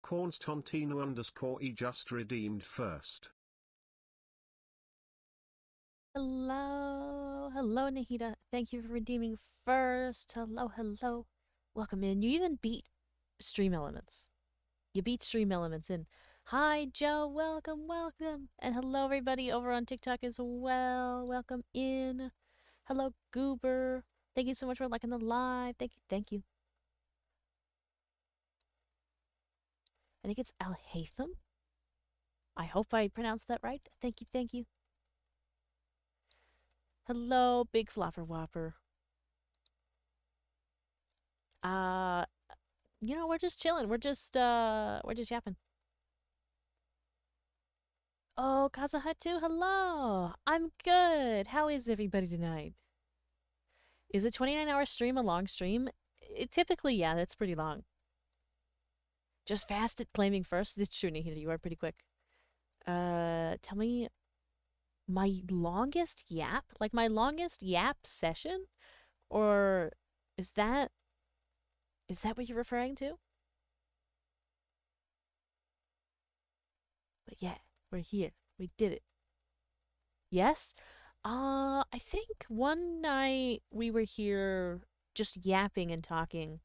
Constantino_E just redeemed first. Hello. Hello, Nahida. Thank you for redeeming first. Hello, hello. Welcome in. You even beat Stream Elements. You beat Stream Elements in. Hi, Joe. Welcome, welcome. And hello, everybody over on TikTok as well. Welcome in. Hello, Goober. Thank you so much for liking the live. Thank you, thank you. I think it's Al Haytham. I hope I pronounced that right. Thank you, thank you. Hello, Big Flopper Whopper. Uh, we're just chilling. We're just yapping. Oh, Kazuhatu, hello. I'm good. How is everybody tonight? Is a 29-hour stream a long stream? Typically, yeah, that's pretty long. Just fast at claiming first. It's true, Nihita. You are pretty quick. Tell me my longest yap? Like my longest yap session? Or is that what you're referring to? But yeah, we're here. We did it. Yes? I think one night we were here just yapping and talking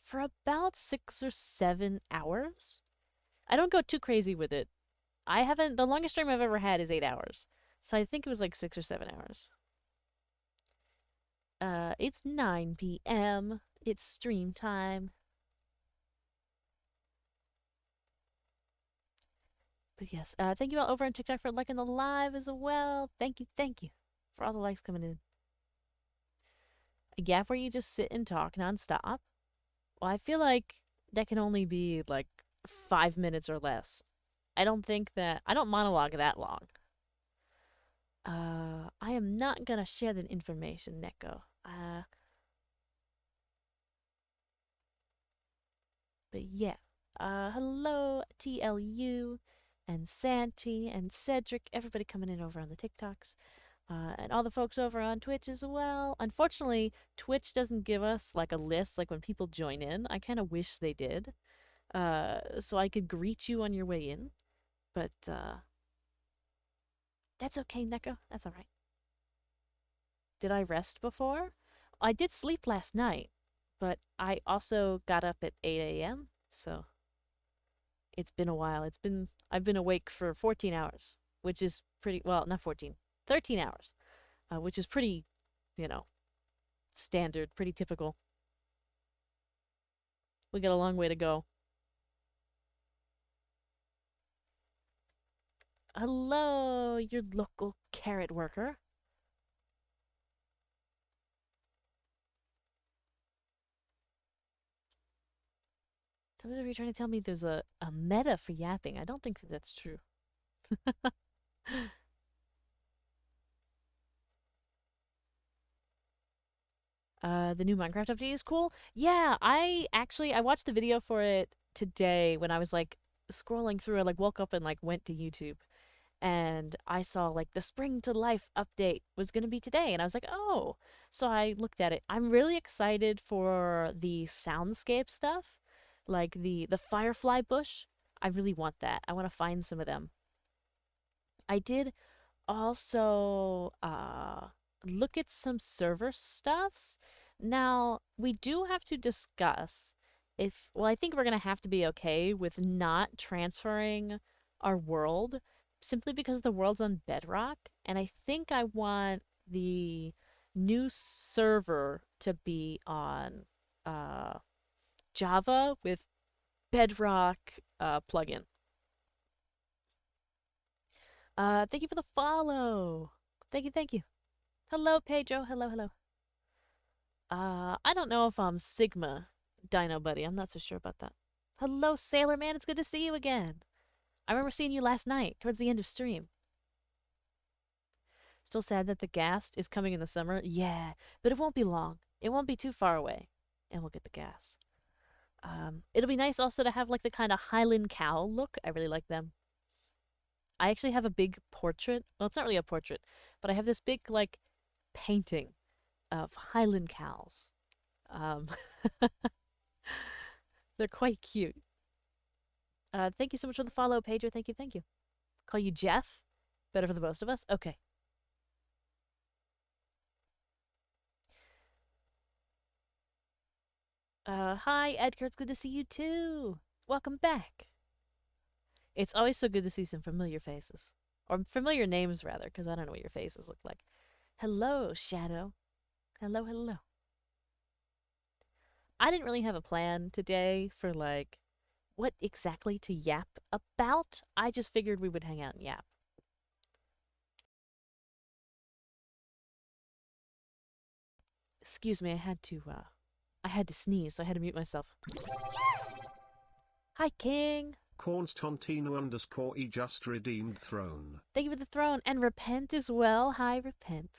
for about 6 or 7 hours. I don't go too crazy with it. The longest stream I've ever had is 8 hours. So I think it was like 6 or 7 hours. It's 9 p.m. It's stream time. But yes, thank you all over on TikTok for liking the live as well. Thank you for all the likes coming in. A gap where you just sit and talk nonstop. Well, I feel like that can only be like 5 minutes or less. I don't monologue that long. I am not gonna share that information, Neko. But yeah. Hello, TLU, and Santi, and Cedric, everybody coming in over on the TikToks. And all the folks over on Twitch as well. Unfortunately, Twitch doesn't give us like a list like when people join in. I kind of wish they did. So I could greet you on your way in. But that's okay, Neko. That's all right. Did I rest before? I did sleep last night, but I also got up at 8 a.m. So it's been a while. I've been awake for 14 hours, which is pretty well, not 14, 13 hours, which is pretty, you know, standard, pretty typical. We got a long way to go. Hello, your local carrot worker. Sometimes if you're trying to tell me there's a meta for yapping, I don't think that that's true. The new Minecraft update is cool. Yeah, I watched the video for it today when I was like scrolling through. I like woke up and like went to YouTube and I saw like the Spring to Life update was gonna be today, and I was like, oh. So I looked at it. I'm really excited for the soundscape stuff, like the firefly bush. I really want that. I want to find some of them. I did also look at some server stuffs. Now, we do have to discuss I think we're going to have to be okay with not transferring our world simply because the world's on Bedrock. And I think I want the new server to be on uh, Java with Bedrock plugin. Thank you for the follow. Thank you, thank you. Hello, Pedro. Hello, hello. I don't know if I'm Sigma Dino Buddy. I'm not so sure about that. Hello, Sailor Man. It's good to see you again. I remember seeing you last night towards the end of stream. Still sad that the gas is coming in the summer. Yeah, but it won't be long. It won't be too far away, and we'll get the gas. It'll be nice also to have like the kind of Highland cow look. I really like them. I actually have a big portrait. Well, it's not really a portrait, but I have this big like painting of Highland cows. Um, they're quite cute. Thank you so much for the follow, Pedro. Thank you, thank you. Call you Jeff? Better for the both of us? Okay. Hi, Edgar. It's good to see you too. Welcome back. It's always so good to see some familiar faces. Or familiar names, rather, because I don't know what your faces look like. Hello, Shadow. Hello, hello. I didn't really have a plan today for, like, what exactly to yap about. I just figured we would hang out and yap. Excuse me, I had to sneeze, so I had to mute myself. Hi, King. Constantino underscore E just redeemed throne. Thank you for the throne. And Repent as well. Hi, Repent.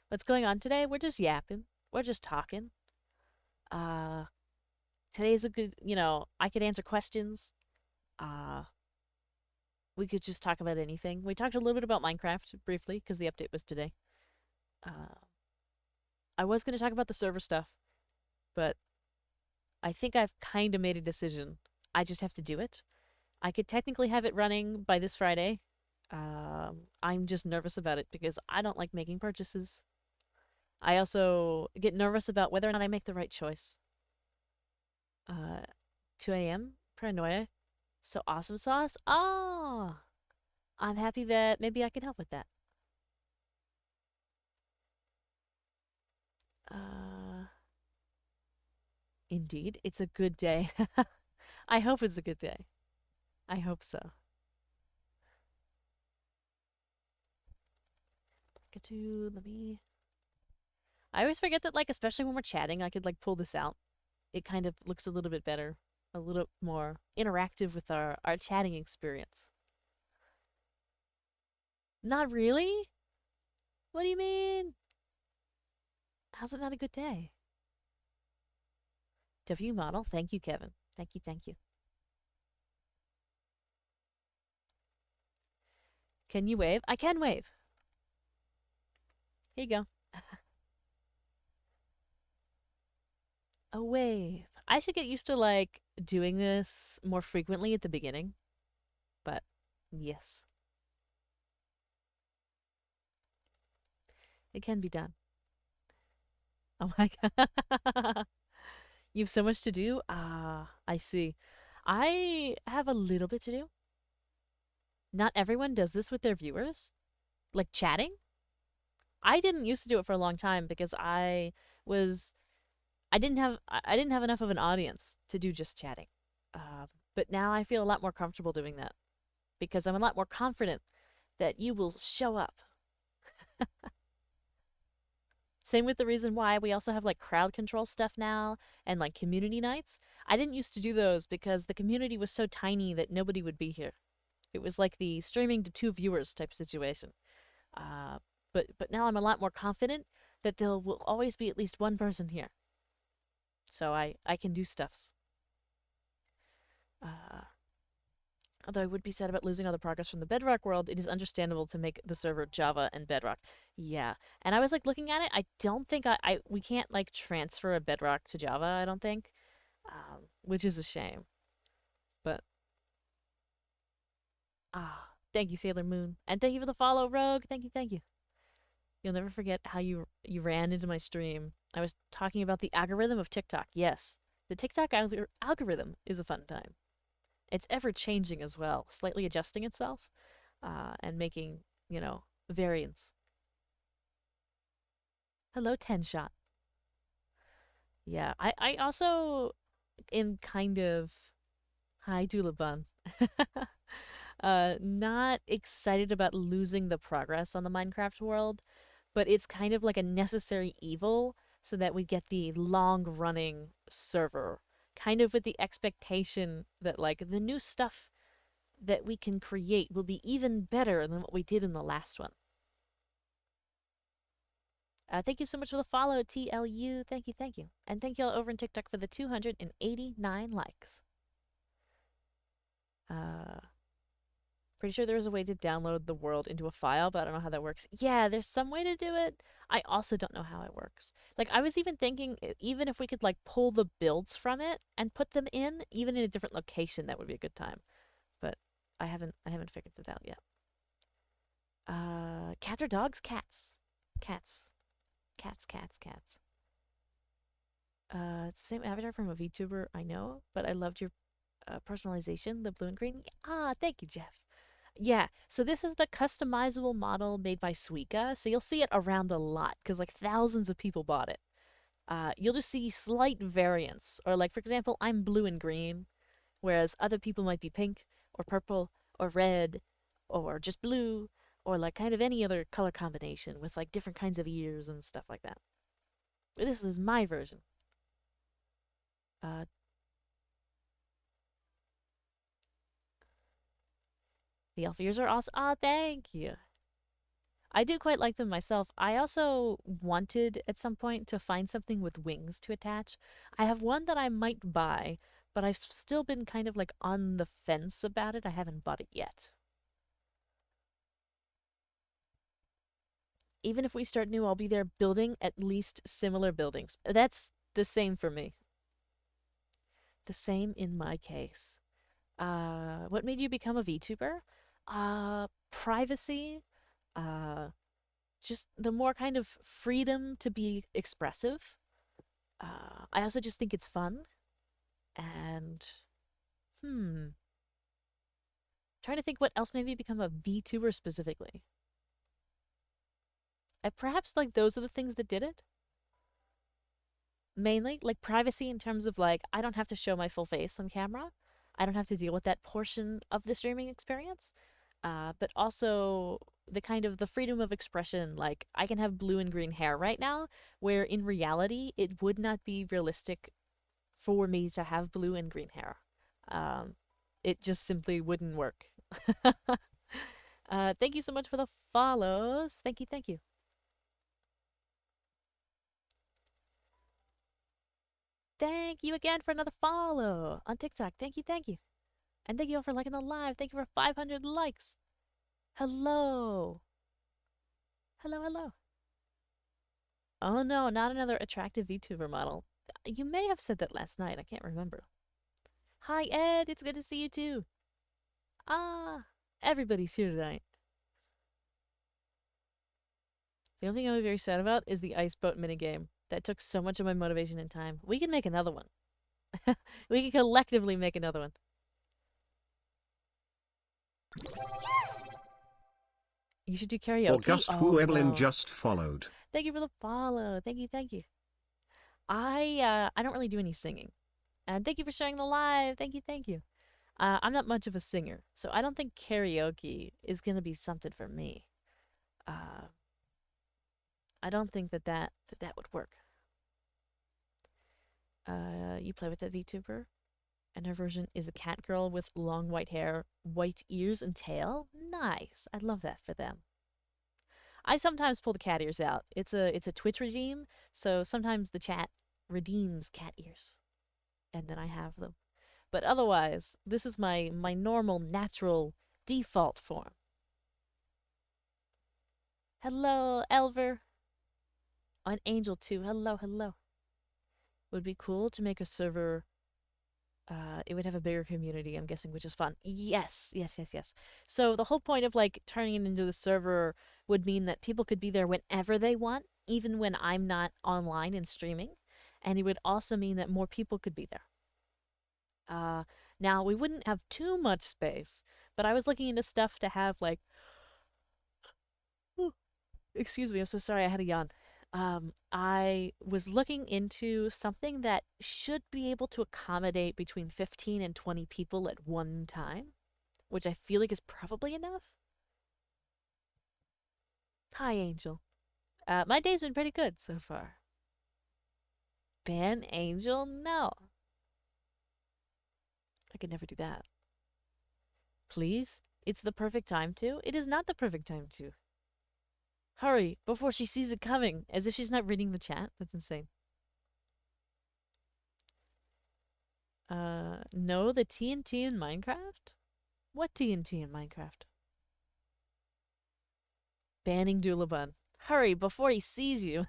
What's going on today? We're just yapping. We're just talking. Uh, Today's a good, I could answer questions. Uh, we could just talk about anything. We talked a little bit about Minecraft briefly because the update was today. Uh, I was going to talk about the server stuff, but I think I've kind of made a decision. I just have to do it. I could technically have it running by this Friday. I'm just nervous about it because I don't like making purchases. I also get nervous about whether or not I make the right choice. 2 a.m. Paranoia. So awesome sauce. Ah, I'm happy that maybe I can help with that. Uh, Indeed, it's a good day. I hope it's a good day. I hope so. Get to let me. I always forget that, like, especially when we're chatting, I could like pull this out. It kind of looks a little bit better, a little more interactive with our chatting experience. Not really? What do you mean? How's it not a good day? W model. Thank you, Kevin. Thank you, thank you. Can you wave? I can wave. Here you go. A wave. I should get used to like doing this more frequently at the beginning. But yes, it can be done. Oh my god. You have so much to do? Ah, I see. I have a little bit to do. Not everyone does this with their viewers. Like chatting? I didn't used to do it for a long time because was I didn't have enough of an audience to do just chatting. But now I feel a lot more comfortable doing that because I'm a lot more confident that you will show up. Same with the reason why we also have like crowd control stuff now and like community nights. I didn't used to do those because the community was so tiny that nobody would be here. It was like the streaming to two viewers type situation. Uh, but now I'm a lot more confident that there will always be at least one person here. So I can do stuffs. Uh, Although I would be sad about losing all the progress from the Bedrock world, it is understandable to make the server Java and Bedrock. Yeah, and I was like looking at it. I don't think we can't like transfer a Bedrock to Java. I don't think, which is a shame. But thank you, Sailor Moon, and thank you for the follow, Rogue. Thank you, thank you. You'll never forget how you ran into my stream. I was talking about the algorithm of TikTok. Yes, the TikTok algorithm is a fun time. It's ever changing as well, slightly adjusting itself, and making, variants. Hello, 10 shot. Yeah, I also in kind of hi Dulabun. Not excited about losing the progress on the Minecraft world, but it's kind of like a necessary evil so that we get the long running server. Kind of with the expectation that like the new stuff that we can create will be even better than what we did in the last one. Thank you so much for the follow, TLU. Thank you, thank you. And thank you all over in TikTok for the 289 likes. Pretty sure there's a way to download the world into a file, but I don't know how that works. Yeah, there's some way to do it. I also don't know how it works. Like I was even thinking even if we could like pull the builds from it and put them in even in a different location, that would be a good time. But I haven't figured it out yet. Cats or dogs? Cats. Cats. Cats, cats, cats. It's the same avatar from a VTuber I know, but I loved your personalization, the blue and green. Ah, thank you, Jeff. Yeah, so this is the customizable model made by Suica. So you'll see it around a lot because like thousands of people bought it. You'll just see slight variants, or like for example, I'm blue and green, whereas other people might be pink or purple or red or just blue or like kind of any other color combination with like different kinds of ears and stuff like that. But this is my version. Uh, the elf ears are awesome. Ah, thank you. I do quite like them myself. I also wanted at some point to find something with wings to attach. I have one that I might buy, but I've still been kind of like on the fence about it. I haven't bought it yet. Even if we start new, I'll be there building at least similar buildings. That's the same for me. The same in my case. What made you become a VTuber? Privacy. Uh, just the more kind of freedom to be expressive. I also just think it's fun. And, hmm, trying to think what else made me become a VTuber specifically. Perhaps like those are the things that did it. Mainly like privacy in terms of like I don't have to show my full face on camera. I don't have to deal with that portion of the streaming experience. But also the kind of the freedom of expression. Like I can have blue and green hair right now, where in reality it would not be realistic for me to have blue and green hair. Um, it just simply wouldn't work. Thank you so much for the follows. Thank you, thank you. Thank you again for another follow on TikTok. Thank you, thank you. And thank you all for liking the live. Thank you for 500 likes. Hello. Hello, hello. Oh no, not another attractive VTuber model. You may have said that last night. I can't remember. Hi, Ed. It's good to see you too. Ah, everybody's here tonight. The only thing I'm very sad about is the ice boat minigame. That took so much of my motivation and time. We can make another one. We can collectively make another one. You should do karaoke. August Oh Evelyn no. just followed. Thank you for the follow. Thank you, thank you. I don't really do any singing. And thank you for sharing the live. Thank you, thank you. I'm not much of a singer, so I don't think karaoke is gonna be something for me. Uh, I don't think that would work. You play with that VTuber, and her version is a cat girl with long white hair, white ears, and tail. Nice. I love that for them. I sometimes pull the cat ears out. It's a Twitch redeem, so sometimes the chat redeems cat ears, and then I have them. But otherwise, this is my normal, natural, default form. Hello, Elver. Oh, an angel too. Hello, hello. Would be cool to make a server. It would have a bigger community, I'm guessing, which is fun. Yes, yes, yes, yes. So the whole point of like turning it into the server would mean that people could be there whenever they want, even when I'm not online and streaming. And it would also mean that more people could be there. Uh, Now we wouldn't have too much space, but I was looking into stuff to have like excuse me, I'm so sorry, I had a yawn. I was looking into something that should be able to accommodate between 15 and 20 people at one time, which I feel like is probably enough. Hi, Angel. My day's been pretty good so far. Ban Angel? No. I could never do that. Please? It's the perfect time to? It is not the perfect time to. Hurry, before she sees it coming, as if she's not reading the chat. That's insane. No, the TNT in Minecraft? What TNT in Minecraft? Banning Doolabun. Hurry before he sees you.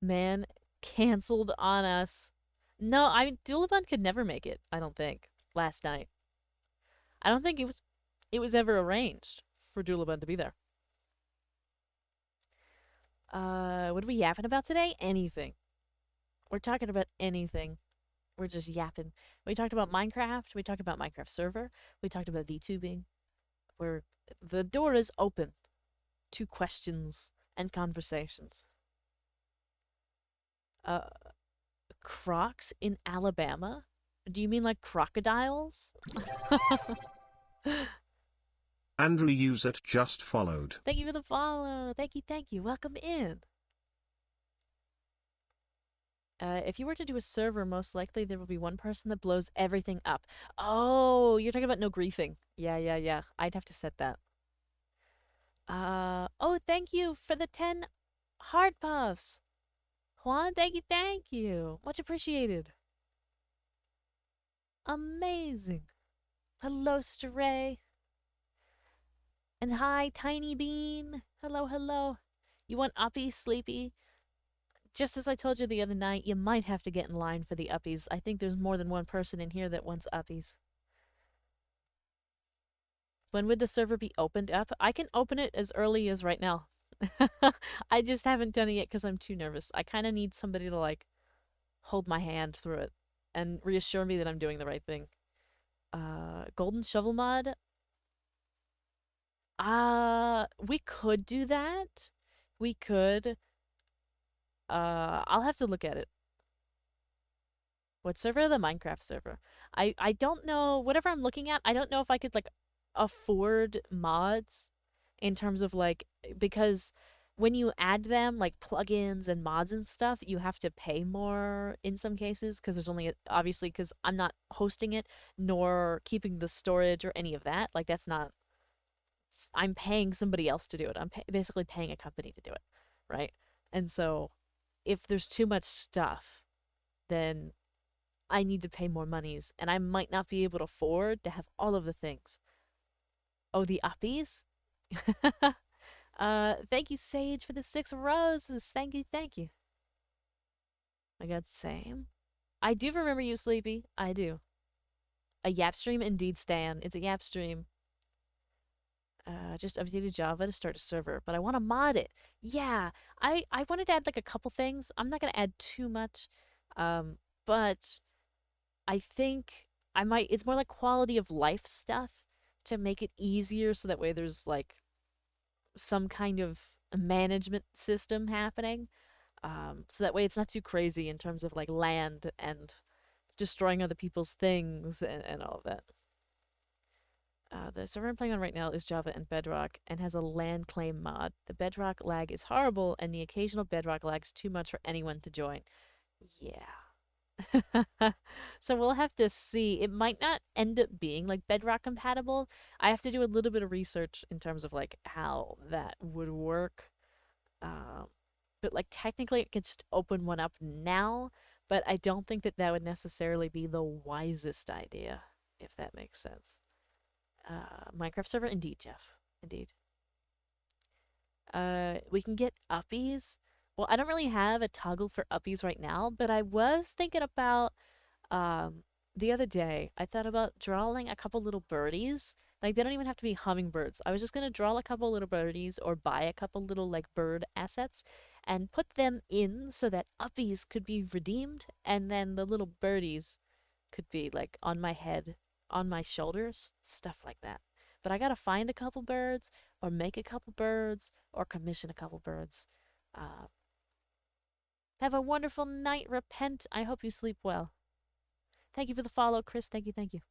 Man, canceled on us. No, I mean Doolabun could never make it, I don't think. Last night. I don't think it was ever arranged for Doolabun to be there. What are we yapping about today? Anything. We're talking about anything. We're just yapping. We talked about Minecraft. We talked about Minecraft server. We talked about VTubing. Where the door is open to questions and conversations. Uh, Crocs in Alabama? Do you mean like crocodiles? Andrew Uset just followed. Thank you for the follow. Thank you, thank you. Welcome in. If you were to do a server, most likely there will be one person that blows everything up. Oh, you're talking about no griefing. Yeah, yeah, yeah. I'd have to set that. Oh, thank you for the 10 heart puffs. Juan, thank you, thank you. Much appreciated. Amazing. Hello, Stray. And hi, Tiny Bean. Hello, hello. You want uppy, sleepy? Just as I told you the other night, you might have to get in line for the uppies. I think there's more than one person in here that wants uppies. When would the server be opened up? I can open it as early as right now. I just haven't done it yet because I'm too nervous. I kind of need somebody to, like, hold my hand through it and reassure me that I'm doing the right thing. Golden Shovel Mod? We could do that. We could. I'll have to look at it. What server? The Minecraft server. I don't know. Whatever I'm looking at, I don't know if I could, like, afford mods in terms of, like, because when you add them, like plugins and mods and stuff, you have to pay more in some cases because there's only, obviously, because I'm not hosting it nor keeping the storage or any of that. Like, that's not, I'm paying somebody else to do it. I'm basically paying a company to do it, right? And so if there's too much stuff, then I need to pay more monies, and I might not be able to afford to have all of the things. Oh, the uppies? Thank you, Sage, for the 6 roses. Thank you, thank you. My god, same. I do remember you, Sleepy. I do. A Yap stream, indeed, Stan. It's a Yap stream. Just updated Java to start a server, but I want to mod it. Yeah, I wanted to add, like, a couple things. I'm not gonna add too much, but I think I might. It's more like quality of life stuff to make it easier, so that way there's, like, some kind of management system happening. So that way it's not too crazy in terms of, like, land and destroying other people's things and all of that. The server I'm playing on right now is Java and Bedrock and has a land claim mod. The Bedrock lag is horrible, and the occasional Bedrock lag is too much for anyone to join. Yeah. So we'll have to see. It might not end up being, like, Bedrock compatible. I have to do a little bit of research in terms of, like, how that would work. Um, but, like, technically it could just open one up now, but I don't think that that would necessarily be the wisest idea, if that makes sense. Minecraft server? Indeed, Jeff. Indeed. We can get uppies. Well, I don't really have a toggle for uppies right now, but I was thinking about, the other day, I thought about drawing a couple little birdies. Like, they don't even have to be hummingbirds. I was just gonna draw a couple little birdies or buy a couple little, like, bird assets and put them in so that uppies could be redeemed, and then the little birdies could be, like, on my head, on my shoulders, stuff like that. But I gotta find a couple birds, or make a couple birds, or commission a couple birds. Uh, have a wonderful night, Repent. I hope you sleep well. Thank you for the follow, Chris. Thank you, thank you.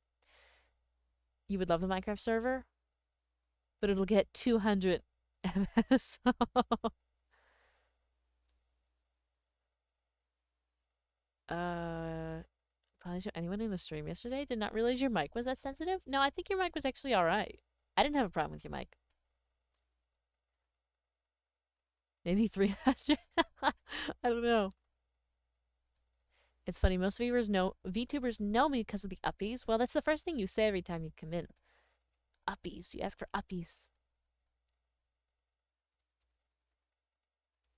You would love the Minecraft server, but it'll get 200 MS. Probably show anyone in the stream yesterday. Did not realize your mic was that sensitive. No, I think your mic was actually alright. I didn't have a problem with your mic. Maybe 300. I don't know. It's funny. Most VTubers know me because of the uppies. Well, that's the first thing you say every time you come in. Uppies. You ask for uppies.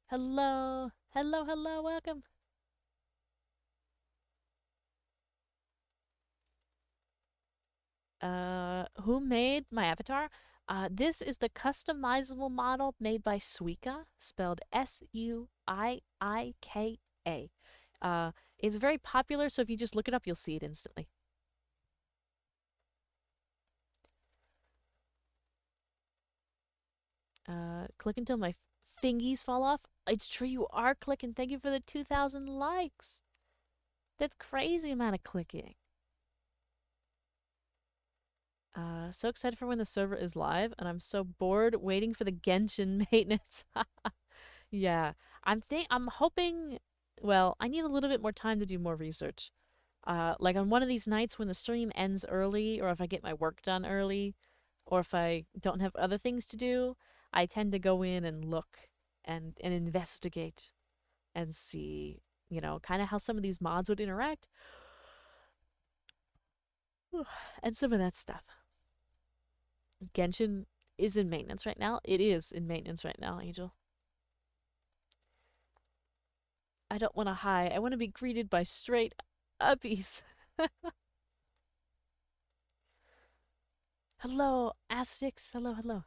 Hello. Hello, hello, welcome. Who made my avatar? This is the customizable model made by Suika, spelled Suiika. It's very popular, so if you just look it up, you'll see it instantly. Click until my fingies fall off. It's true, you are clicking. Thank you for the 2,000 likes. That's crazy amount of clicking. So excited for when the server is live, and I'm so bored waiting for the Genshin maintenance. Yeah, I'm hoping. Well, I need a little bit more time to do more research. Like on one of these nights when the stream ends early, or if I get my work done early, or if I don't have other things to do, I tend to go in and look and investigate and see, kind of how some of these mods would interact, and some of that stuff. Genshin is in maintenance right now. It is in maintenance right now, Angel. I don't want to hide. I want to be greeted by straight uppies. Hello, Astix. Hello, hello.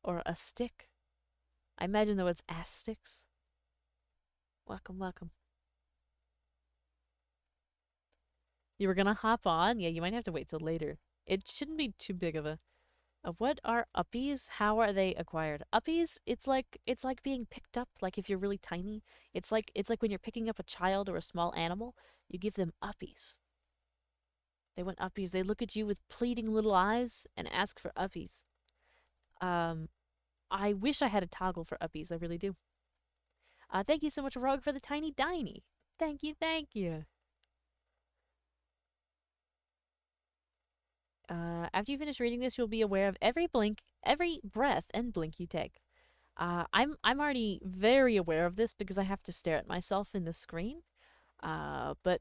Or a stick. I imagine though it's Astix. Welcome, welcome. You were gonna hop on? Yeah, you might have to wait till later. It shouldn't be too big of a. What are uppies? How are they acquired? Uppies, it's like being picked up. Like if you're really tiny, it's like when you're picking up a child or a small animal, you give them uppies. They want uppies. They look at you with pleading little eyes and ask for uppies. Um, I wish I had a toggle for uppies. I really do. Thank you so much, Rogue, for the tiny diny. Thank you, thank you. After you finish reading this, you'll be aware of every blink, every breath and blink you take. I'm already very aware of this because I have to stare at myself in the screen. But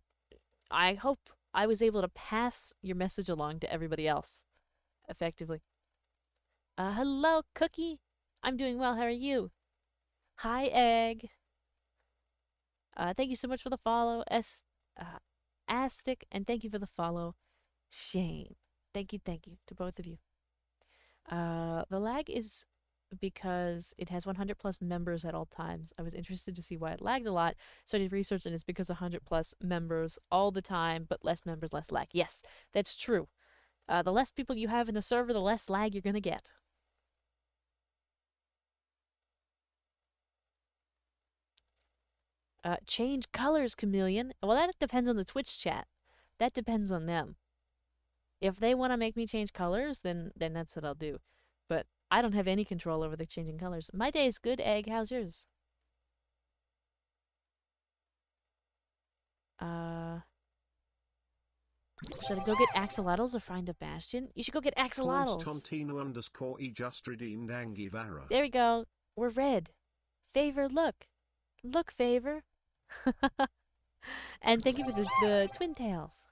I hope I was able to pass your message along to everybody else effectively. Hello, Cookie. I'm doing well. How are you? Hi, Egg. Thank you so much for the follow, Astic, and thank you for the follow, Shane. Thank you to both of you. The lag is because it has 100 plus members at all times. I was interested to see why it lagged a lot, so I did research, and it's because 100 plus members all the time, but less members, less lag. Yes, that's true. The less people you have in the server, the less lag you're gonna get. Change colors, Chameleon. Well, that depends on the Twitch chat. That depends on them. If they want to make me change colors, then that's what I'll do. But I don't have any control over the changing colors. My day is good, Egg. How's yours? Uh, should I go get axolotls or find a bastion? You should go get axolotls. Tontino_e just redeemed Angivara. There we go. We're red. Favor, look. Look, Favor. And thank you for the twin tails.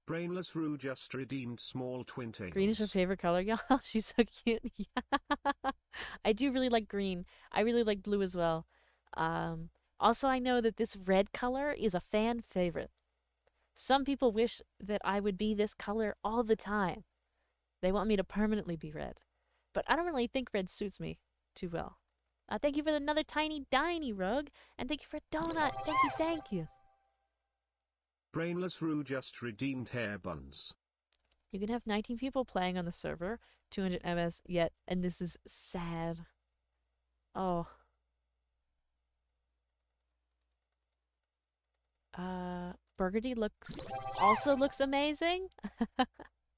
Brainless Rue just redeemed small twin tails. Green is her favorite color, y'all. She's so cute. I do really like green. I really like blue as well. Also, I know that this red color is a fan favorite. Some people wish that I would be this color all the time. They want me to permanently be red. But I don't really think red suits me too well. Thank you for another tiny diny, Rogue. And thank you for a donut. Thank you. Brainless Rue just redeemed hair buns. You can have 19 people playing on the server, 200 MS yet, and this is sad. Oh. Burgundy also looks amazing.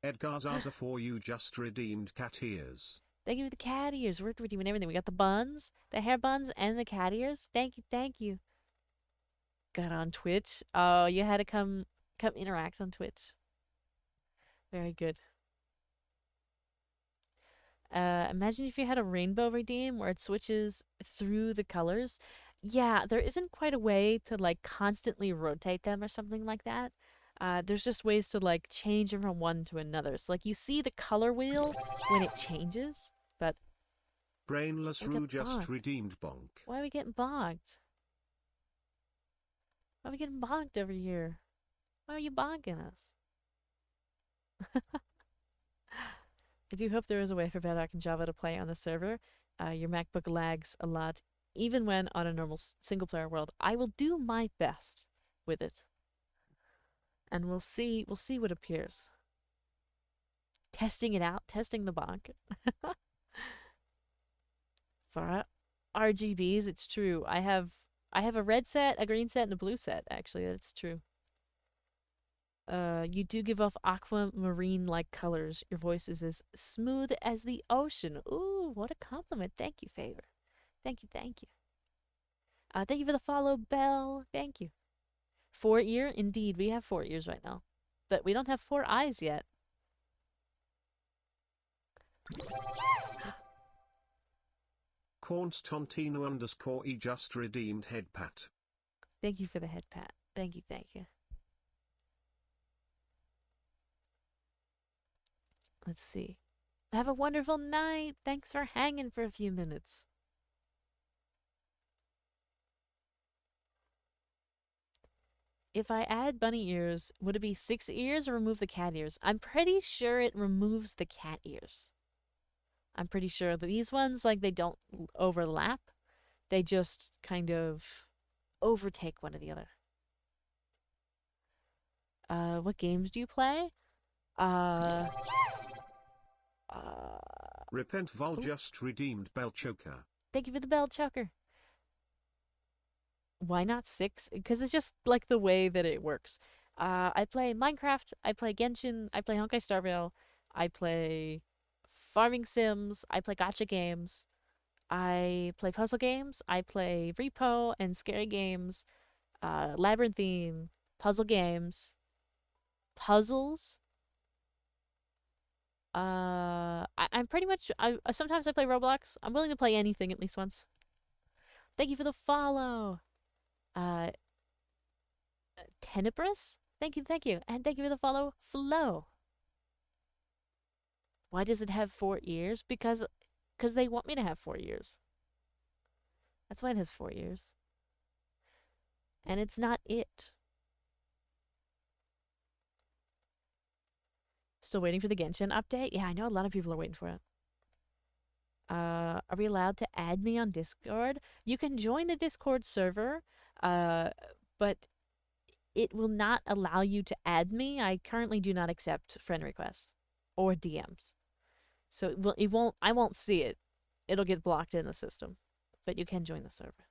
Edgar Zaza for you just redeemed cat ears. Thank you for the cat ears. We're redeeming everything. We got the buns, the hair buns, and the cat ears. Thank you. Got on Twitch. Oh, you had to come interact on Twitch. Very good. Imagine if you had a rainbow redeem where it switches through the colors. Yeah, there isn't quite a way to like constantly rotate them or something like that. There's just ways to like change them from one to another. So like you see the color wheel when it changes, but Brainless we got Roo just bogged. redeemed bonk. Why are we getting bogged? Why are we getting bogged every year? Why are you bogging us? I do hope there is a way for Bedrock and Java to play on the server. Your MacBook lags a lot, even when on a normal single player world. I will do my best with it, and we'll see. We'll see what appears. Testing it out, testing the bonk. For RGBs, it's true. I have a red set, a green set, and a blue set. Actually, that's true. You do give off aquamarine-like colors. Your voice is as smooth as the ocean. Ooh, what a compliment. Thank you, Favor. Thank you, thank you. Thank you for the follow, Bell. Thank you. 4 ear? Indeed, we have 4 ears right now. But we don't have 4 eyes yet. Constantino underscore E just redeemed head pat. Thank you for the head pat. Thank you, thank you. Let's see. Have a wonderful night. Thanks for hanging for a few minutes. If I add bunny ears, would it be 6 ears or remove the cat ears? I'm pretty sure it removes the cat ears. I'm pretty sure that these ones, like, they don't overlap. They just kind of overtake one or the other. What games do you play? Uh, uh, Repent Vol oh, just redeemed bell choker. thank you for the bell choker. Why not 6? Because it's just like the way that it works. I play Minecraft, I play Genshin, I play Honkai Star Rail, I play farming sims, I play gacha games, I play puzzle games, I play repo and scary games, labyrinthine, puzzle games, puzzles. I'm pretty much. I sometimes I play Roblox. I'm willing to play anything at least once. Thank you for the follow. Uh, Tenebrous? Thank you, and thank you for the follow, Flo. Why does it have 4 ears? Because they want me to have 4 ears. That's why it has 4 ears. And it's not it. Still waiting for the Genshin update? Yeah, I know a lot of people are waiting for it. Are we allowed to add me on Discord? You can join the Discord server, but it will not allow you to add me. I currently do not accept friend requests or DMs. So I won't see it. It'll get blocked in the system. But you can join the server.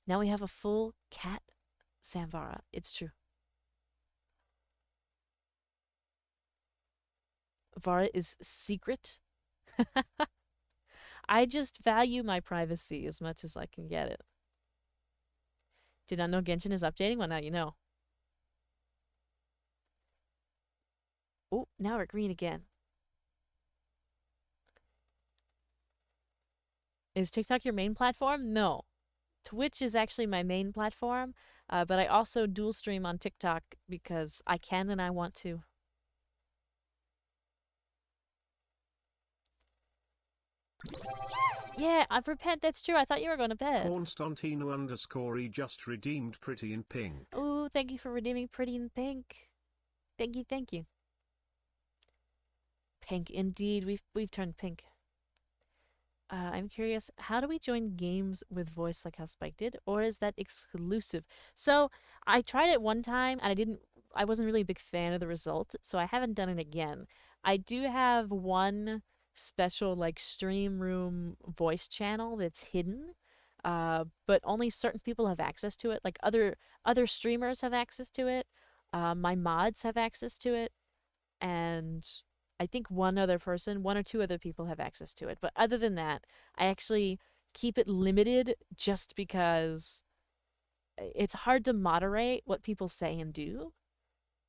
Now we have a full cat Samvara. It's true. Vara is secret. I just value my privacy as much as I can get it. Did not know Genshin is updating? Well, now you know. Oh, now we're green again. Is TikTok your main platform? No. Twitch is actually my main platform, but I also dual stream on TikTok because I can and I want to. Yeah, I repent. That's true. I thought you were going to bed. Constantino underscore E just redeemed pretty in pink. Oh, thank you for redeeming Pretty in Pink. Thank you, thank you. Pink, indeed. We've turned pink. I'm curious, how do we join games with voice like how Spike did, or is that exclusive? So I tried it one time and I wasn't really a big fan of the result, so I haven't done it again. I do have one special like stream room voice channel that's hidden, but only certain people have access to it. Like other streamers have access to it. My mods have access to it, and I think one or two other people have access to it. But other than that, I actually keep it limited just because it's hard to moderate what people say and do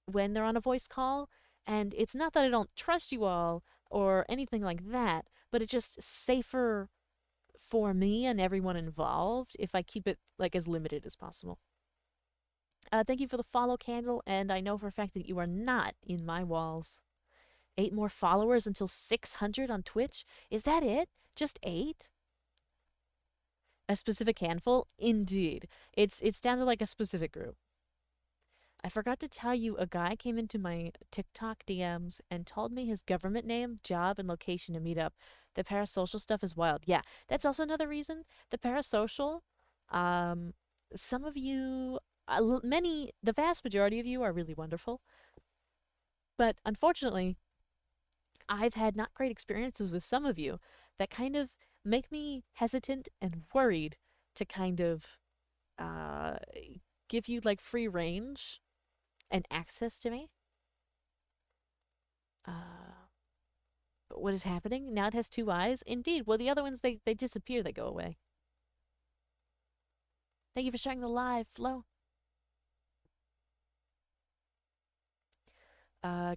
when they're on a voice call. And it's not that I don't trust you all or anything like that, but it's just safer for me and everyone involved if I keep it like as limited as possible. Thank you for the follow, Candle, and I know for a fact that you are not in my walls. 8 more followers until 600 on Twitch? Is that it? Just 8? A specific handful? Indeed. It's down to like a specific group. I forgot to tell you, a guy came into my TikTok DMs and told me his government name, job, and location to meet up. The parasocial stuff is wild. Yeah, that's also another reason. The parasocial, um, some of you, the vast majority of you are really wonderful. But unfortunately, I've had not great experiences with some of you that kind of make me hesitant and worried to kind of uh, give you like free range and access to me. But what is happening? Now it has 2 eyes? Indeed. Well, the other ones, they disappear, they go away. Thank you for sharing the live, Flo.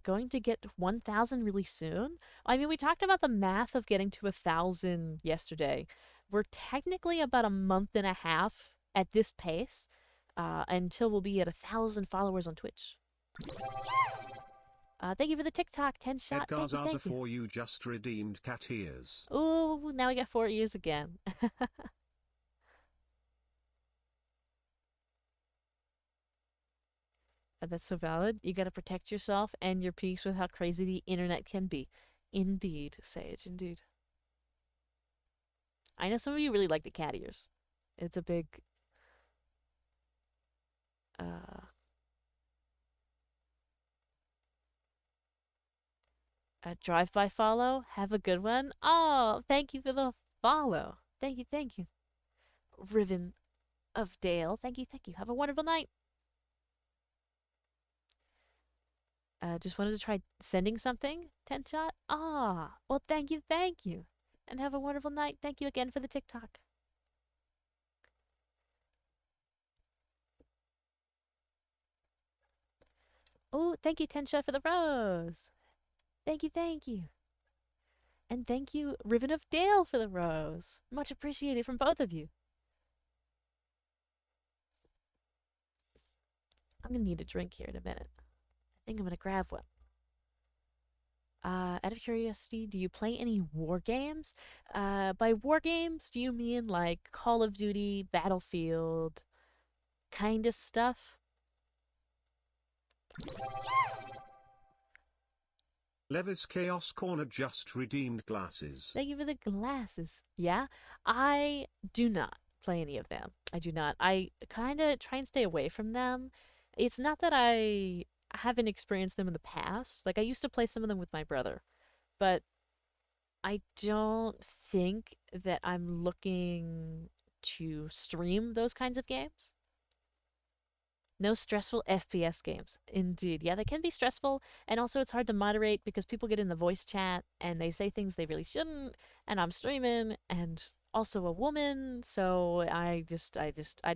Going to get 1,000 really soon? I mean, we talked about the math of getting to 1,000 yesterday. We're technically about a month and a half at this pace until we'll be at 1,000 followers on Twitch. Thank you for the TikTok 10 shot. Edgar's Thank you. for you just redeemed cat ears. Ooh, now we got 4 ears again. That's so valid. You gotta protect yourself and your peace with how crazy the internet can be. Indeed, Sage, indeed. I know some of you really like the cat ears. It's a big uh a drive-by follow. Have a good one. Oh, thank you for the follow. Thank you, thank you. Riven of Dale. Thank you, thank you. Have a wonderful night. Just wanted to try sending something. 10 shot. Ah, well, thank you, thank you. And have a wonderful night. Thank you again for the TikTok. Oh, thank you, 10 shot for the rose. Thank you, thank you. And thank you, Riven of Dale, for the rose. Much appreciated from both of you. I'm gonna need a drink here in a minute. I think I'm gonna grab one. Out of curiosity, do you play any war games? By war games, do you mean like Call of Duty, Battlefield, kind of stuff? Levis Chaos Corner just redeemed glasses. Thank you for the glasses. Yeah, I do not play any of them. I do not. I kind of try and stay away from them. It's not that I haven't experienced them in the past. Like, I used to play some of them with my brother, but I don't think that I'm looking to stream those kinds of games. No stressful FPS games. Indeed. Yeah, they can be stressful, and also it's hard to moderate because people get in the voice chat and they say things they really shouldn't, and I'm streaming and also a woman, so I'd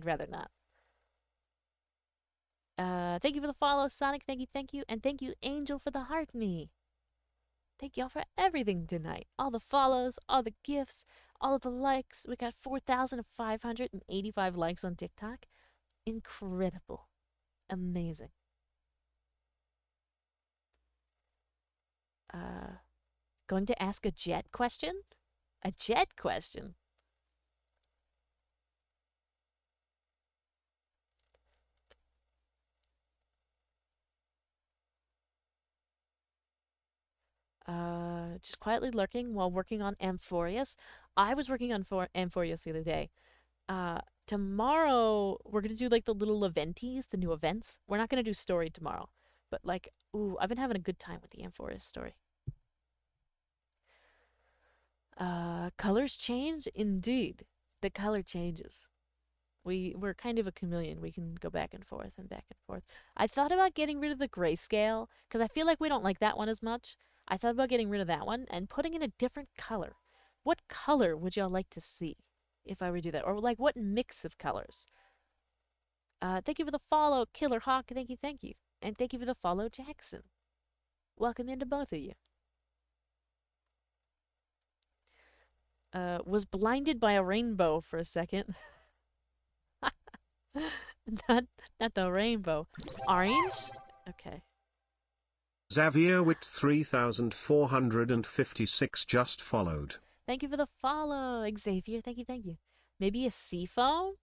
rather not. Thank you for the follow, Sonic. Thank you. And thank you, Angel, for the heart me. Thank y'all for everything tonight. All the follows, all the gifts, all of the likes. We got 4,585 likes on TikTok. Incredible. Amazing. Going to ask a jet question? A jet question? Just quietly lurking while working on Amphorius. I was working on Amphorius the other day. Tomorrow we're gonna do like the little eventies, the new events. We're not gonna do story tomorrow, but like, ooh, I've been having a good time with the Amphorius story. Colors change? Indeed. The color changes. We're kind of a chameleon. We can go back and forth and back and forth. I thought about getting rid of the grayscale because I feel like we don't like that one as much. I thought about getting rid of that one and putting in a different color. What color would y'all like to see if I were to do that? Or like what mix of colors? Thank you for the follow, Killer Hawk. Thank you, thank you. And thank you for the follow, Jackson. Welcome into both of you. Was blinded by a rainbow for a second. not not the rainbow. Orange? Okay. Xavier Witt 3456 just followed. Thank you for the follow, Xavier. Thank you, thank you. Maybe a seafoam?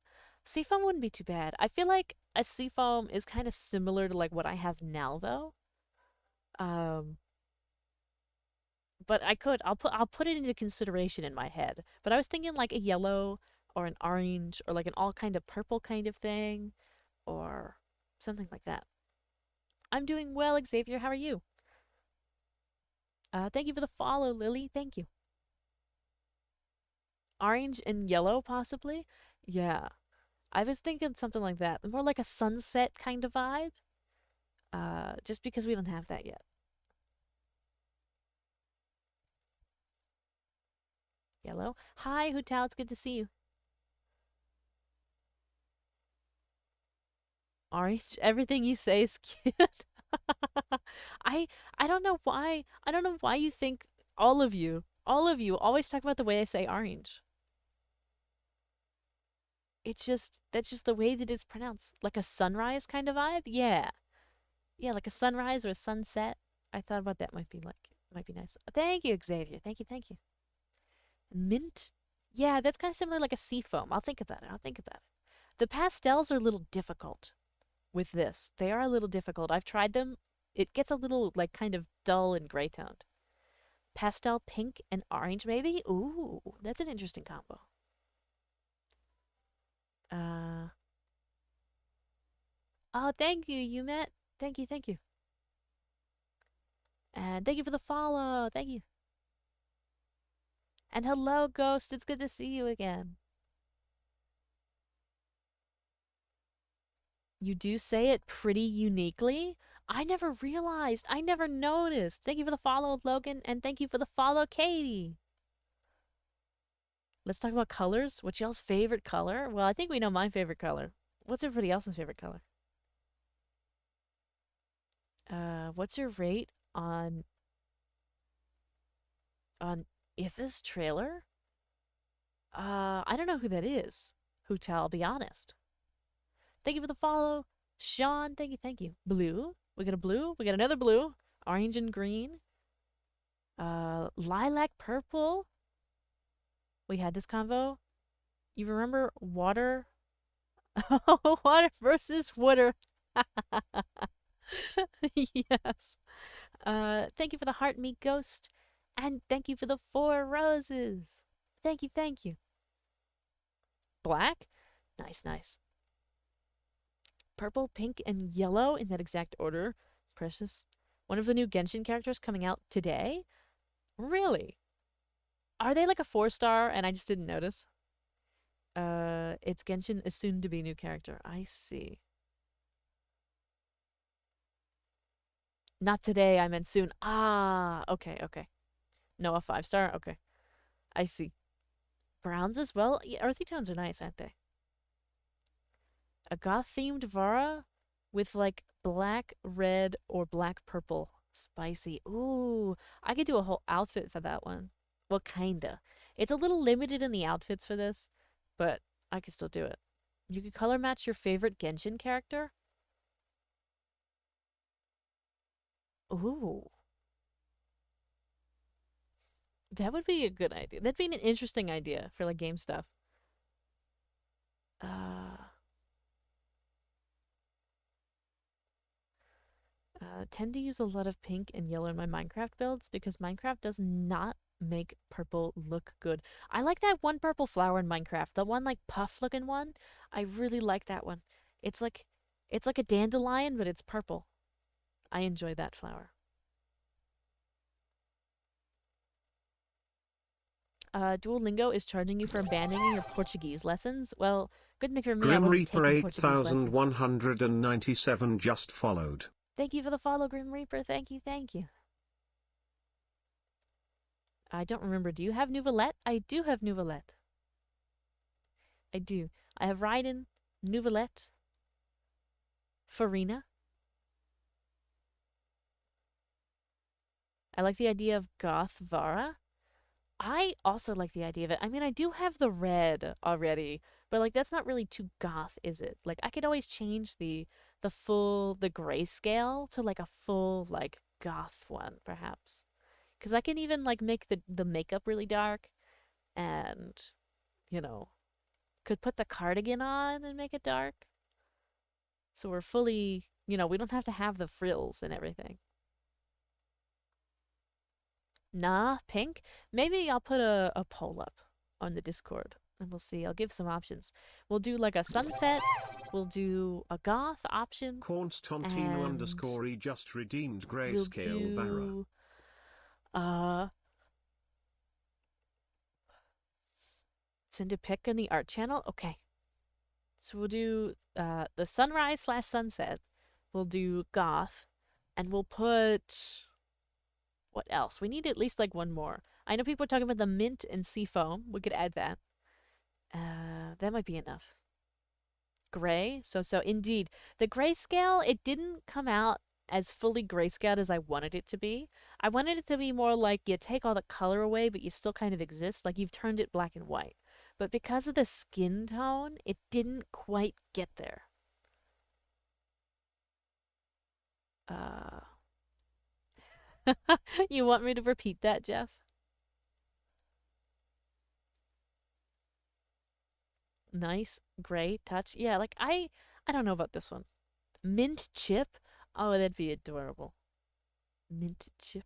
Seafoam wouldn't be too bad. I feel like a seafoam is kind of similar to like what I have now though. Um but I'll put it into consideration in my head. But I was thinking like a yellow or an orange or like an all kind of purple kind of thing or something like that. I'm doing well, Xavier. How are you? Thank you for the follow, Lily. Thank you. Orange and yellow, possibly? Yeah. I was thinking something like that. More like a sunset kind of vibe. Just because we don't have that yet. Yellow. Hi, Hutao. It's good to see you. Orange. Everything you say is cute. I I don't know why. I don't know why you think all of you always talk about the way I say orange. It's just that's just the way that it's pronounced. Like a sunrise kind of vibe? Yeah. Yeah, like a sunrise or a sunset. I thought about that might be nice. Thank you, Xavier. Thank you, thank you. Mint? Yeah, that's kind of similar like a seafoam. I'll think about it. I'll think about it. The pastels are a little difficult with this. They are a little difficult. I've tried them. It gets a little like kind of dull and gray toned. Pastel pink and orange maybe? Ooh, that's an interesting combo. Uh Oh, thank you, you met. Thank you, thank you. And thank you for the follow. Thank you. And hello, Ghost. It's good to see you again. You do say it pretty uniquely. I never realized. I never noticed. Thank you for the follow, Logan, and thank you for the follow, Katie. Let's talk about colors. What's y'all's favorite color? Well, I think we know my favorite color. What's everybody else's favorite color? What's your rate on If's trailer? I don't know who that is. I'll be honest. Thank you for the follow. Sean, thank you, thank you. Blue. We got a blue. We got another blue. Orange and green. Lilac purple. We had this convo. You remember water? Water versus water. Yes. Thank you for the heart meat ghost. And thank you for the 4 roses. Thank you, thank you. Black? Nice, nice. Purple, pink, and yellow in that exact order. Precious. One of the new Genshin characters coming out today? Really? Are they like a 4-star and I just didn't notice? It's Genshin, a soon to be new character. I see. Not today, I meant soon. Ah, okay, okay. No, a 5-star? Okay. I see. Browns as well? Yeah, earthy tones are nice, aren't they? A goth themed Vara with like black, red, or black purple. Spicy. Ooh, I could do a whole outfit for that one. Well, kinda. It's a little limited in the outfits for this, but I could still do it. You could color match your favorite Genshin character? Ooh, that would be a good idea. That'd be an interesting idea for like game stuff. Uh, tend to use a lot of pink and yellow in my Minecraft builds because Minecraft does not make purple look good. I like that one purple flower in Minecraft, the one like puff looking one. I really like that one. It's like it's like a dandelion, but it's purple. I enjoy that flower. Duolingo is charging you for abandoning your Portuguese lessons. Well, good thing for me, I Grim wasn't Reaper taking Portuguese lessons. 8197 just followed. Thank you for the follow, Grim Reaper. Thank you, thank you. I don't remember. Do you have Nouvellette? I do have Nouvellette. I do. I have Raiden, Nouvellette, Farina. I like the idea of Goth Vara. I also like the idea of it. I mean, I do have the red already, but like that's not really too goth, is it? Like I could always change the grayscale to like a full like goth one, perhaps. Because I can even like make the makeup really dark, and you know could put the cardigan on and make it dark, so we're fully, we don't have to have the frills and everything. Nah, pink. Maybe I'll put a poll up on the Discord and we'll see. I'll give some options. We'll do like a sunset, we'll do a goth option, Constantino and underscore E just redeemed we'll grayscale Vara. do uh send a pic in the art channel. Okay. So we'll do the sunrise slash sunset. We'll do goth, and we'll put what else? We need at least like one more. I know people are talking about the mint and sea foam. We could add that. That might be enough. Gray. So indeed, the grayscale, it didn't come out as fully grayscaled as I wanted it to be. I wanted it to be more like you take all the color away, but you still kind of exist, like you've turned it black and white. But because of the skin tone, it didn't quite get there. Uh, you want me to repeat that, Jeff? Nice, gray touch. Yeah, like I don't know about this one. Mint chip. Oh, that'd be adorable. Mint chip.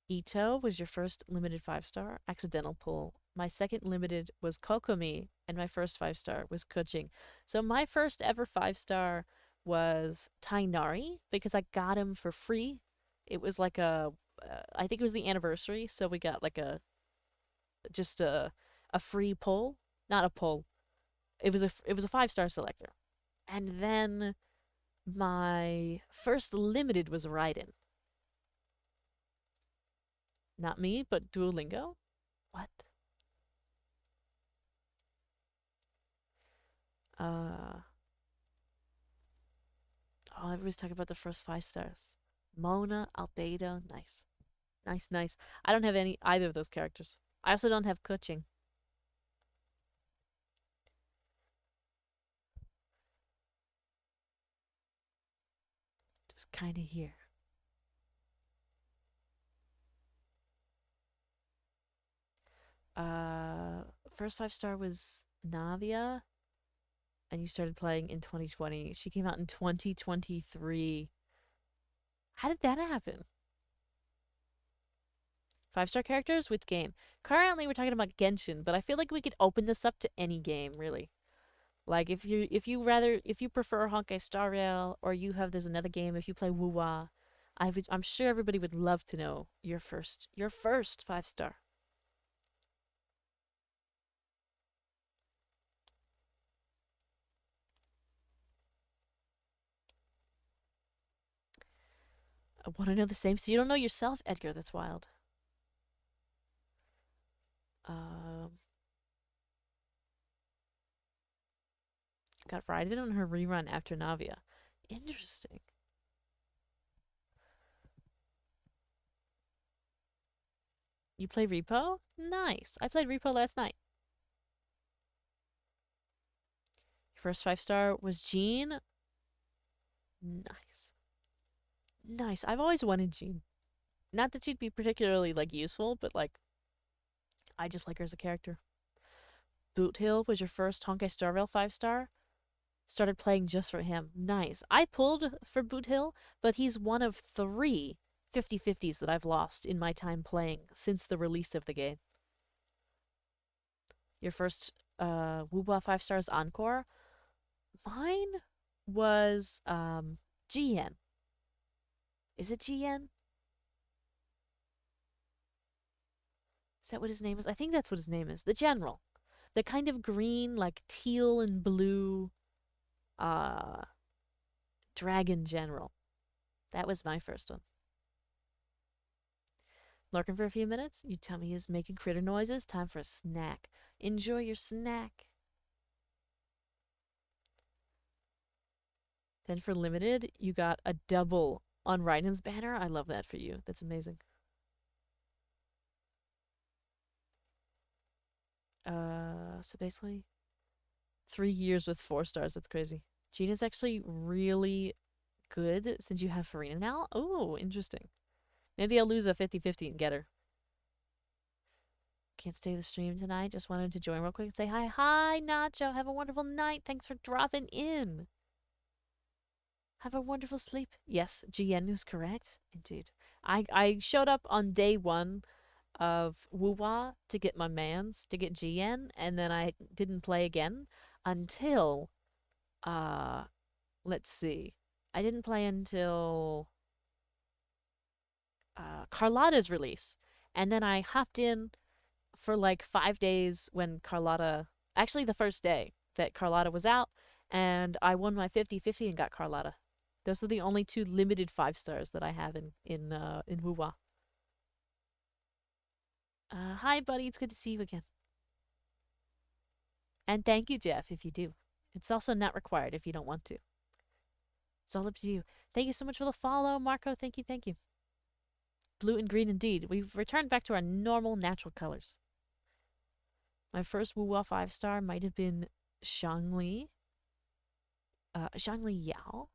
Ito was your first limited 5-star. Accidental pull. My second limited was Kokomi, and my first 5-star was Kuching. So my first ever 5-star was Tainari because I got him for free. It was like I think it was the anniversary, so we got like just a free pull, not a pull. It was a 5-star selector, and then my first limited was Raiden. Not me, but Duolingo. What? Uh, oh, everybody's talking about the first 5 stars. Mona, Albedo, nice. Nice, nice. I don't have either of those characters. I also don't have Kuching. Just kind of here. Uh, First 5-star was Navia, and you started playing in 2020. She came out in 2023. How did that happen? 5-star characters? Which game? Currently, we're talking about Genshin, but I feel like we could open this up to any game, really. Like if you prefer Honkai Star Rail, or there's another game if you play Wuwa, I'm sure everybody would love to know your first 5-star. I want to know the same. So you don't know yourself, Edgar? That's wild. Um, got Raiden on her rerun after Navia. Interesting. You play Repo? Nice. I played Repo last night. First 5-star was Jean. Nice. Nice. I've always wanted Jean. Not that she'd be particularly like useful, but like I just like her as a character. Boot Hill was your first Honkai Star Rail 5-star. Started playing just for him. Nice. I pulled for Boot Hill, but he's one of 3 50/50s that I've lost in my time playing since the release of the game. Your first Wuba 5-stars Encore. Mine was GN. Is it GN? Is that what his name is? I think that's what his name is. The General. The kind of green, like teal and blue uh Dragon General. That was my first one. Lurking for a few minutes? You tell me he's making critter noises? Time for a snack. Enjoy your snack. Then for limited, you got a double on Raiden's banner. I love that for you. That's amazing. So basically 3 years with 4 stars. That's crazy. Gina's actually really good since you have Farina now. Oh, interesting. Maybe I'll lose a 50-50 and get her. Can't stay the stream tonight. Just wanted to join real quick and say hi. Hi, Nacho. Have a wonderful night. Thanks for dropping in. Have a wonderful sleep. Yes, GN is correct. Indeed. I showed up on day one of Wuwa to get my mans, to get GN, and then I didn't play again until, uh, let's see. I didn't play until Carlotta's release. And then I hopped in for like 5 days when Carlotta, actually the first day that Carlotta was out, and I won my 50-50 and got Carlotta. Those are the only two limited 5 stars that I have in Wuwa. Hi, buddy. It's good to see you again. And thank you, Jeff, if you do. It's also not required if you don't want to. It's all up to you. Thank you so much for the follow, Marco. Thank you, thank you. Blue and green indeed. We've returned back to our normal, natural colors. My first Wuwa 5 star might have been Shangli. Shangli Yao.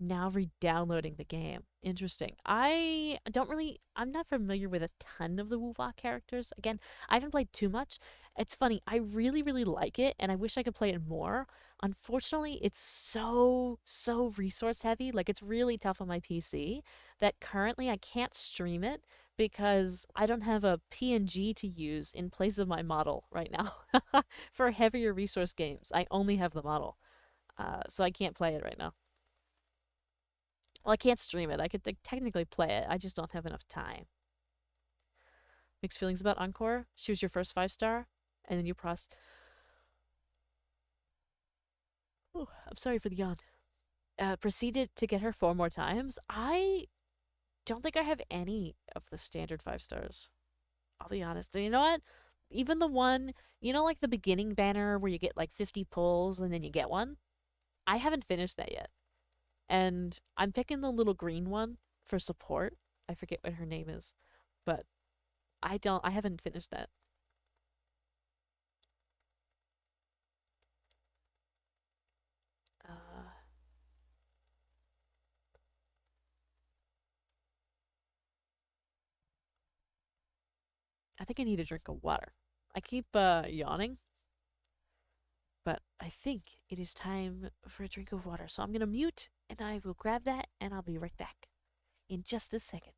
Now re-downloading the game. Interesting. I'm not familiar with a ton of the Wuwa characters. Again, I haven't played too much. It's funny, I really, really like it, and I wish I could play it more. Unfortunately, it's so resource heavy. Like, it's really tough on my PC that currently I can't stream it because I don't have a PNG to use in place of my model right now. For heavier resource games, I only have the model. So I can't play it right now. Well, I can't stream it. I could technically play it. I just don't have enough time. Mixed feelings about Encore. She was your first 5 star, and then you Oh, I'm sorry for the yawn. Proceeded to get her 4 more times. I don't think I have any of the standard 5 stars. I'll be honest. You know what? Even the one, like the beginning banner where you get like 50 pulls and then you get one? I haven't finished that yet. And I'm picking the little green one for support. I forget what her name is. But I haven't finished that. Uh, I think I need a drink of water. I keep yawning, but I think it is time for a drink of water. So I'm gonna mute and I will grab that and I'll be right back in just a second.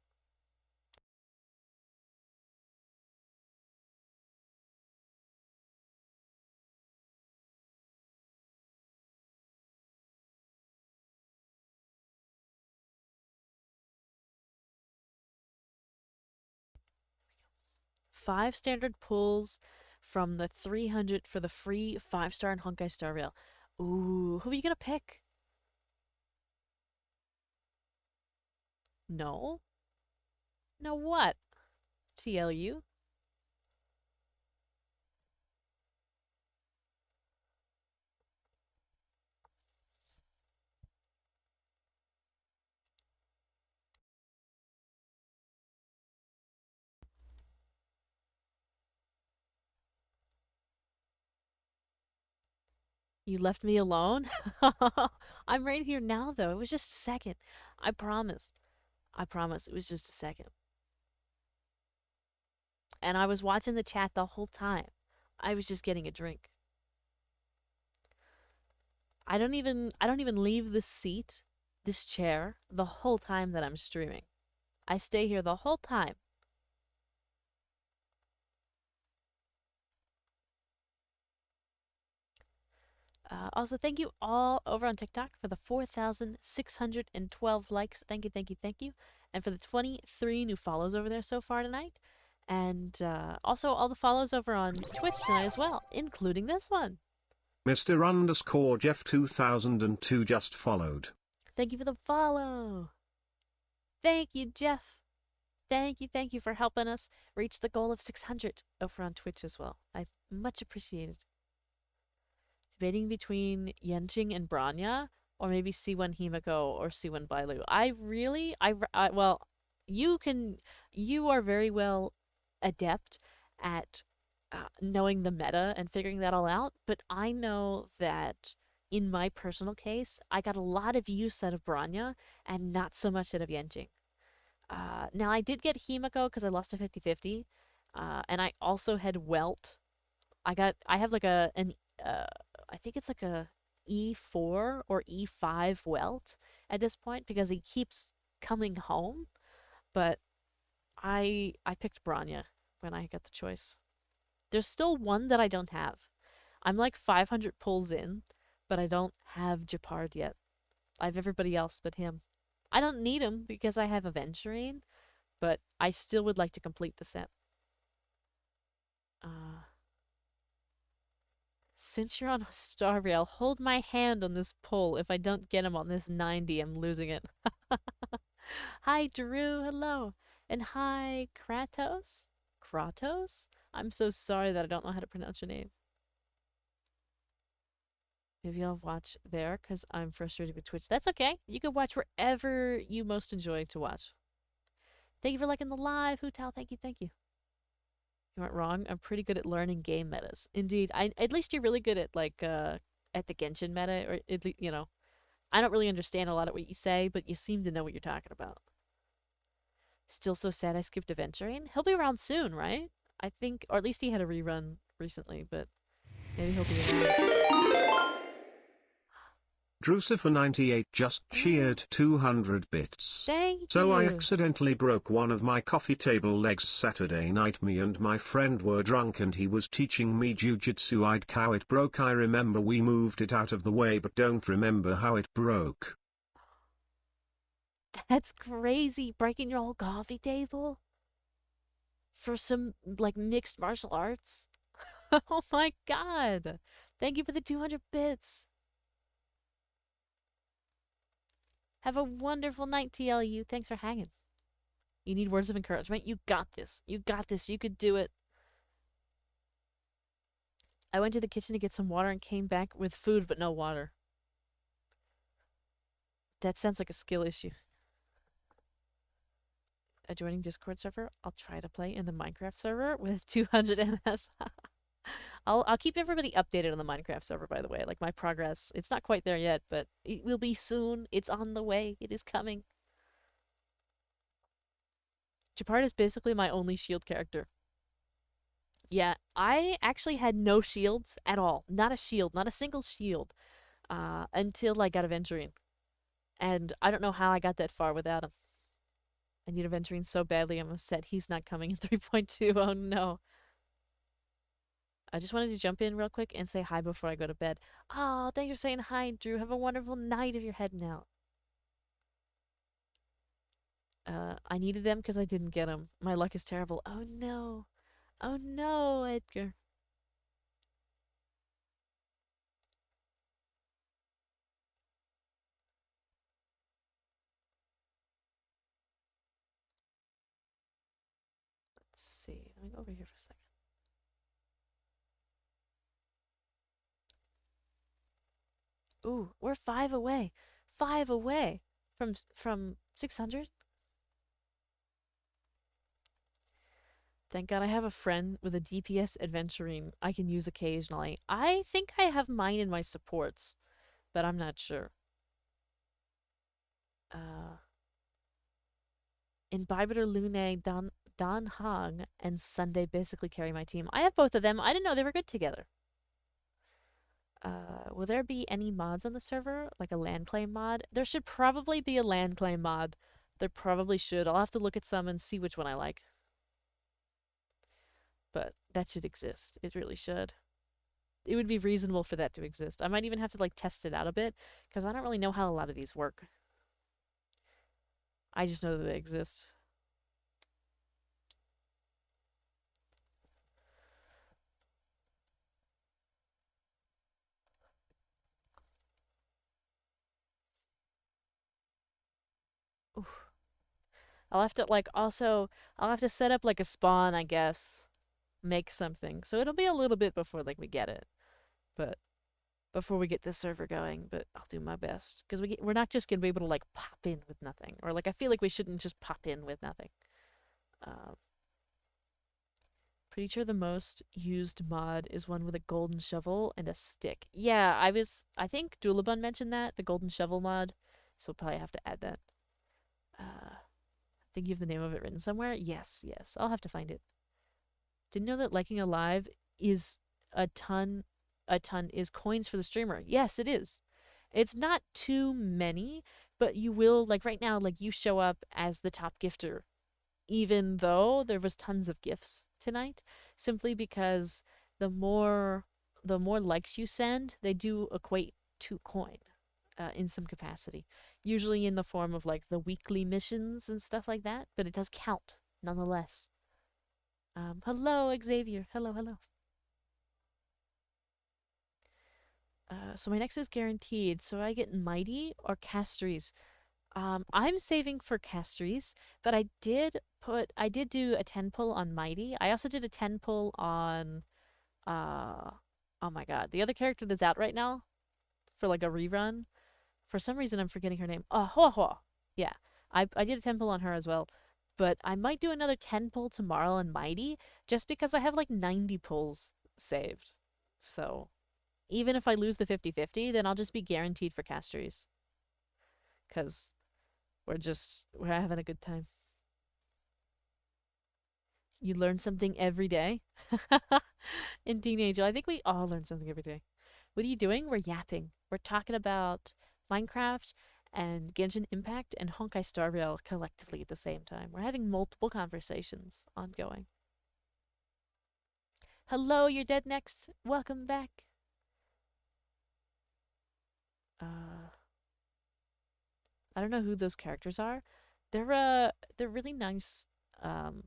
Five standard pulls from the 300 for the free 5 star and Honkai Star Rail. Ooh, who are you gonna pick? No? No what? TLU? You left me alone? I'm right here now, though. It was just a second. I promise. I promise. It was just a second. And I was watching the chat the whole time. I was just getting a drink. I don't even leave this seat, this chair, the whole time that I'm streaming. I stay here the whole time. Also, thank you all over on TikTok for the 4,612 likes. Thank you, thank you, thank you. And for the 23 new follows over there so far tonight. And also all the follows over on Twitch tonight as well, including this one. Mr. Jeff 2002 just followed. Thank you for the follow. Thank you, Jeff. Thank you for helping us reach the goal of 600 over on Twitch as well. I much appreciated. Debating between Yenching and Branya, or maybe C1 Himiko or C1 Bailu. Well, you are very well adept at knowing the meta and figuring that all out, but I know that in my personal case, I got a lot of use out of Bronya and not so much out of Yenjing. Now, I did get Himiko because I lost a 50-50, and I also had Welt. I have like uh, I think it's like a E4 or E5 Welt at this point because he keeps coming home, but I picked Bronya when I got the choice. There's still one that I don't have. I'm like 500 pulls in, but I don't have Japard yet. I have everybody else but him. I don't need him because I have Aventurine, but I still would like to complete the set. Uh, since you're on a star rail, hold my hand on this pull. If I don't get him on this 90, I'm losing it. Hi, Drew. Hello. And hi, Kratos? Kratos? I'm so sorry that I don't know how to pronounce your name. Maybe I'll watch there because I'm frustrated with Twitch. That's okay. You can watch wherever you most enjoy to watch. Thank you for liking the live. Hootal, thank you, thank you. You weren't wrong. I'm pretty good at learning game metas. Indeed, at least you're really good at at the Genshin meta, or at least I don't really understand a lot of what you say, but you seem to know what you're talking about. Still so sad I skipped Aventurine. He'll be around soon, right? I think, or at least he had a rerun recently, but maybe he'll be around. Drucifer98 just cheered 200 bits. Thank So I you. accidentally broke one of my coffee table legs Saturday night. Me and my friend were drunk and he was teaching me jujitsu. I'd cow it broke. I remember we moved it out of the way but don't remember how it broke. That's crazy. Breaking your whole coffee table? For some, like, mixed martial arts? Oh my god. Thank you for the 200 bits. Have a wonderful night, TLU. Thanks for hanging. You need words of encouragement? You got this. You got this. You could do it. I went to the kitchen to get some water and came back with food but no water. That sounds like a skill issue. Joining Discord server? I'll try to play in the Minecraft server with 200 MS. I'll keep everybody updated on the Minecraft server, by the way. Like my progress. It's not quite there yet, but it will be soon. It's on the way. It is coming. Japard is basically my only shield character. Yeah, I actually had no shields at all. Not a shield, not a single shield. Until I got Aventurine. And I don't know how I got that far without him. I need Aventurine so badly, I'm upset he's not coming in 3.2. Oh no. I just wanted to jump in real quick and say hi before I go to bed. Oh, thanks for saying hi, Drew. Have a wonderful night if you're heading out. I needed them because I didn't get them. My luck is terrible. Oh no. Oh no, Edgar. Let's see. Let me go over here for a second. Ooh, we're 5 away. 5 away from 600. Thank God I have a friend with a DPS Adventurine I can use occasionally. I think I have mine in my supports, but I'm not sure. Uh, in Bibiter Lune, Dan Hong, and Sunday basically carry my team. I have both of them. I didn't know they were good together. Will there be any mods on the server? Like a land claim mod? There should probably be a land claim mod. There probably should. I'll have to look at some and see which one I like. But that should exist. It really should. It would be reasonable for that to exist. I might even have to like test it out a bit because I don't really know how a lot of these work. I just know that they exist. Oof. I'll have to like also I'll have to set up like a spawn, I guess. Make something. So it'll be a little bit before like we get it. But before we get this server going, but I'll do my best because we're not just gonna be able to like pop in with nothing, or like I feel like we shouldn't just pop in with nothing. Uh, Pretty sure the most used mod is one with a golden shovel and a stick. Yeah, I think Dulabun mentioned that, the golden shovel mod. So we'll probably have to add that. I think you have the name of it written somewhere. Yes, yes. I'll have to find it. Didn't know that liking alive is a ton is coins for the streamer. Yes, it is. It's not too many, but you will like right now, like you show up as the top gifter even though there was tons of gifts tonight, simply because the more the more likes you send, they do equate to coin in some capacity, usually in the form of like the weekly missions and stuff like that. But it does count nonetheless. Hello, Xavier. Hello, hello. So my next is guaranteed. So I get mighty or castries. I'm saving for Castries, but I did do a 10 pull on Mighty. I also did a 10 pull on uh oh my god, the other character that's out right now for like a rerun. For some reason I'm forgetting her name. Oh, Hoa Hoa. Yeah. I did a 10 pull on her as well. But I might do another 10 pull tomorrow on Mighty just because I have like 90 pulls saved. So, even if I lose the 50-50, then I'll just be guaranteed for Castries cuz we're having a good time. You learn something every day. In teenage, I think we all learn something every day. What are you doing? We're yapping. We're talking about Minecraft and Genshin Impact and Honkai Star Rail collectively at the same time. We're having multiple conversations ongoing. Hello, you're dead next. Welcome back. Uh, I don't know who those characters are. They're really nice. Um,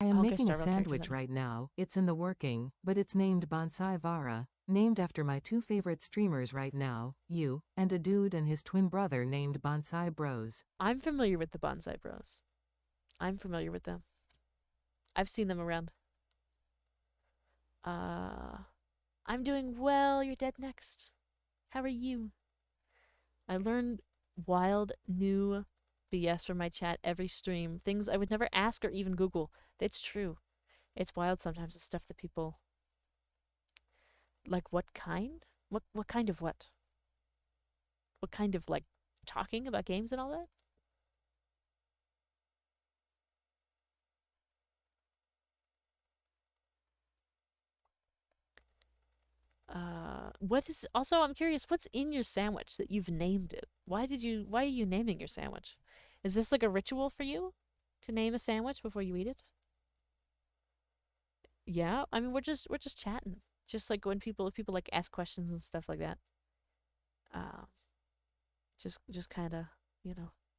I am Honkai making a Star Rail characters. sandwich right now. It's in the working, but it's named Bonsai Vara, named after my two favorite streamers right now, you, and a dude and his twin brother named Bonsai Bros. I'm familiar with the Bonsai Bros. I'm familiar with them. I've seen them around. Uh, I'm doing well. You're dead next. How are you? I learned wild new BS from my chat every stream. Things I would never ask or even Google. It's true. It's wild sometimes the stuff that people like. What kind? What kind of what? What kind of like talking about games and all that? What is also? I'm curious. What's in your sandwich that you've named it? Why are you naming your sandwich? Is this like a ritual for you to name a sandwich before you eat it? Yeah, I mean we're just chatting, just like when people if people like ask questions and stuff like that. Um, just kind of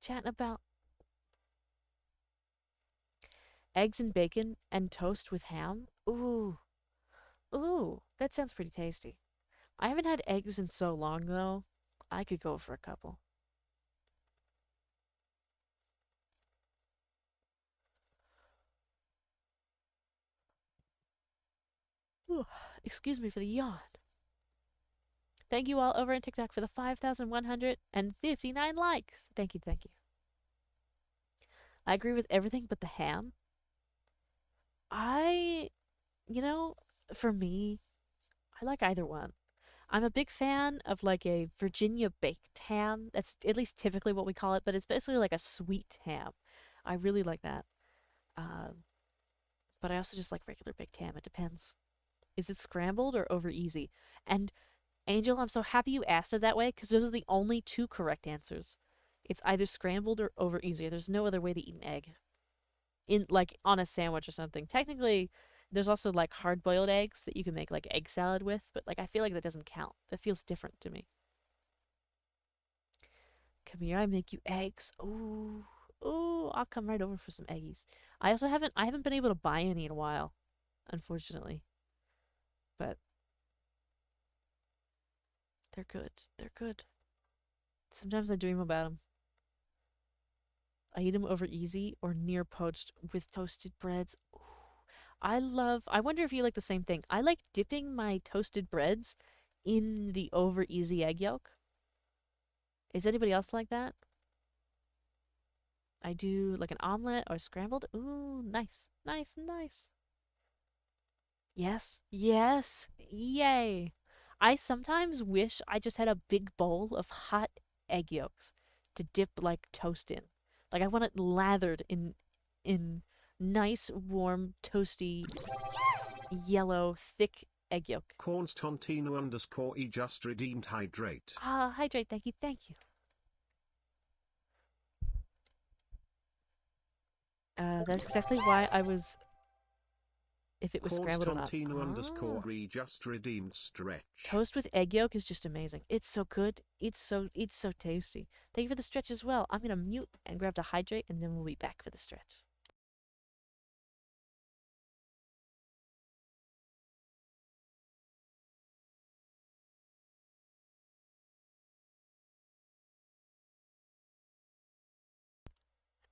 chatting about eggs and bacon and toast with ham. Ooh, ooh, that sounds pretty tasty. I haven't had eggs in so long though. I could go for a couple. Ooh, excuse me for the yawn. Thank you all over on TikTok for the 5,159 likes. Thank you, thank you. I agree with everything but the ham. I, you know, for me, I like either one. I'm a big fan of like a Virginia baked ham. That's at least typically what we call it, but it's basically like a sweet ham. I really like that. Um, but I also just like regular baked ham. It depends. Is it scrambled or over easy? And Angel, I'm so happy you asked it that way because those are the only two correct answers. It's either scrambled or over easy. There's no other way to eat an egg in like on a sandwich or something. Technically, there's also like hard boiled eggs that you can make like egg salad with, but like I feel like that doesn't count. That feels different to me. Come here, I make you eggs. Ooh, ooh, I'll come right over for some eggies. I haven't been able to buy any in a while, unfortunately. But they're good. They're good. Sometimes I dream about them. I eat them over easy or near poached with toasted breads. Ooh. I wonder if you like the same thing. I like dipping my toasted breads in the over easy egg yolk. Is anybody else like that? I do like an omelet or scrambled. Ooh, nice, nice, nice. Yes. Yes. Yay. I sometimes wish I just had a big bowl of hot egg yolks to dip like toast in. Like I want it lathered in nice, warm, toasty, yellow, thick egg yolk. Cornstantino underscore E just redeemed hydrate. Ah, hydrate, thank you, thank you. That's exactly why I was if it was scrambled or not. Cornstantino Ah. underscore E just redeemed stretch. Toast with egg yolk is just amazing. It's so good. It's so tasty. Thank you for the stretch as well. I'm gonna mute and grab to hydrate and then we'll be back for the stretch.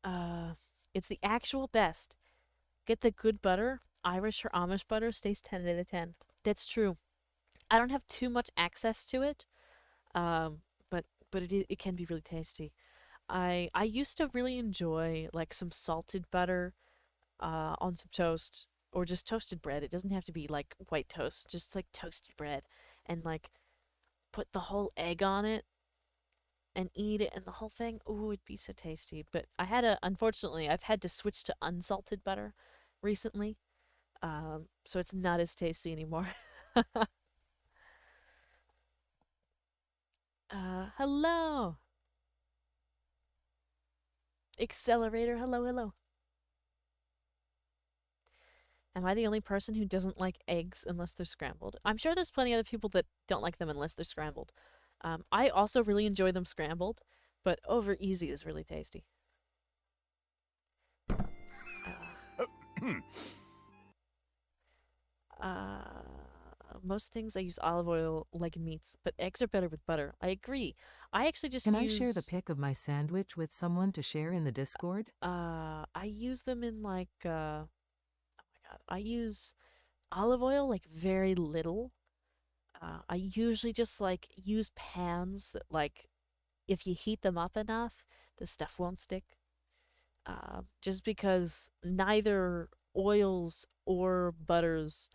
Uh it's the actual best. Get the good butter. Irish or Amish butter stays 10 out of 10. That's true. I don't have too much access to it. Um but it can be really tasty. I used to really enjoy like some salted butter on some toast or just toasted bread. It doesn't have to be like white toast, just like toasted bread and like put the whole egg on it and eat it and the whole thing. Ooh, it'd be so tasty. But unfortunately, I've had to switch to unsalted butter recently. So it's not as tasty anymore. Hello. Accelerator, hello, hello. Am I the only person who doesn't like eggs unless they're scrambled? I'm sure there's plenty of other people that don't like them unless they're scrambled. I also really enjoy them scrambled, but over easy is really tasty. Uh, most things I use olive oil like meats, but eggs are better with butter. I agree. I actually just Can I share the use pic of my sandwich with someone to share in the Discord? I use them in like oh my god, I use olive oil like very little. I usually just like use pans that like if you heat them up enough, the stuff won't stick. Just because neither oils or butters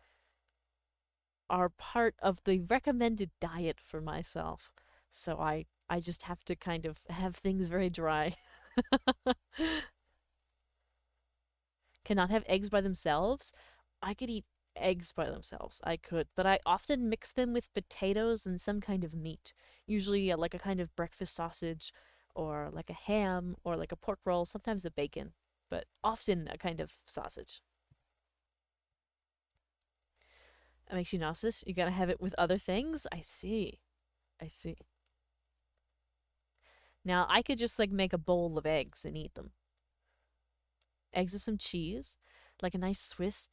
are part of the recommended diet for myself. So I just have to kind of have things very dry. Cannot have eggs by themselves. I could eat eggs by themselves. I could, but I often mix them with potatoes and some kind of meat. Usually like a kind of breakfast sausage or like a ham or like a pork roll, sometimes a bacon, but often a kind of sausage. It makes you nauseous. You gotta have it with other things. I see. I see. Now I could just like make a bowl of eggs and eat them. Eggs with some cheese, like a nice Swiss,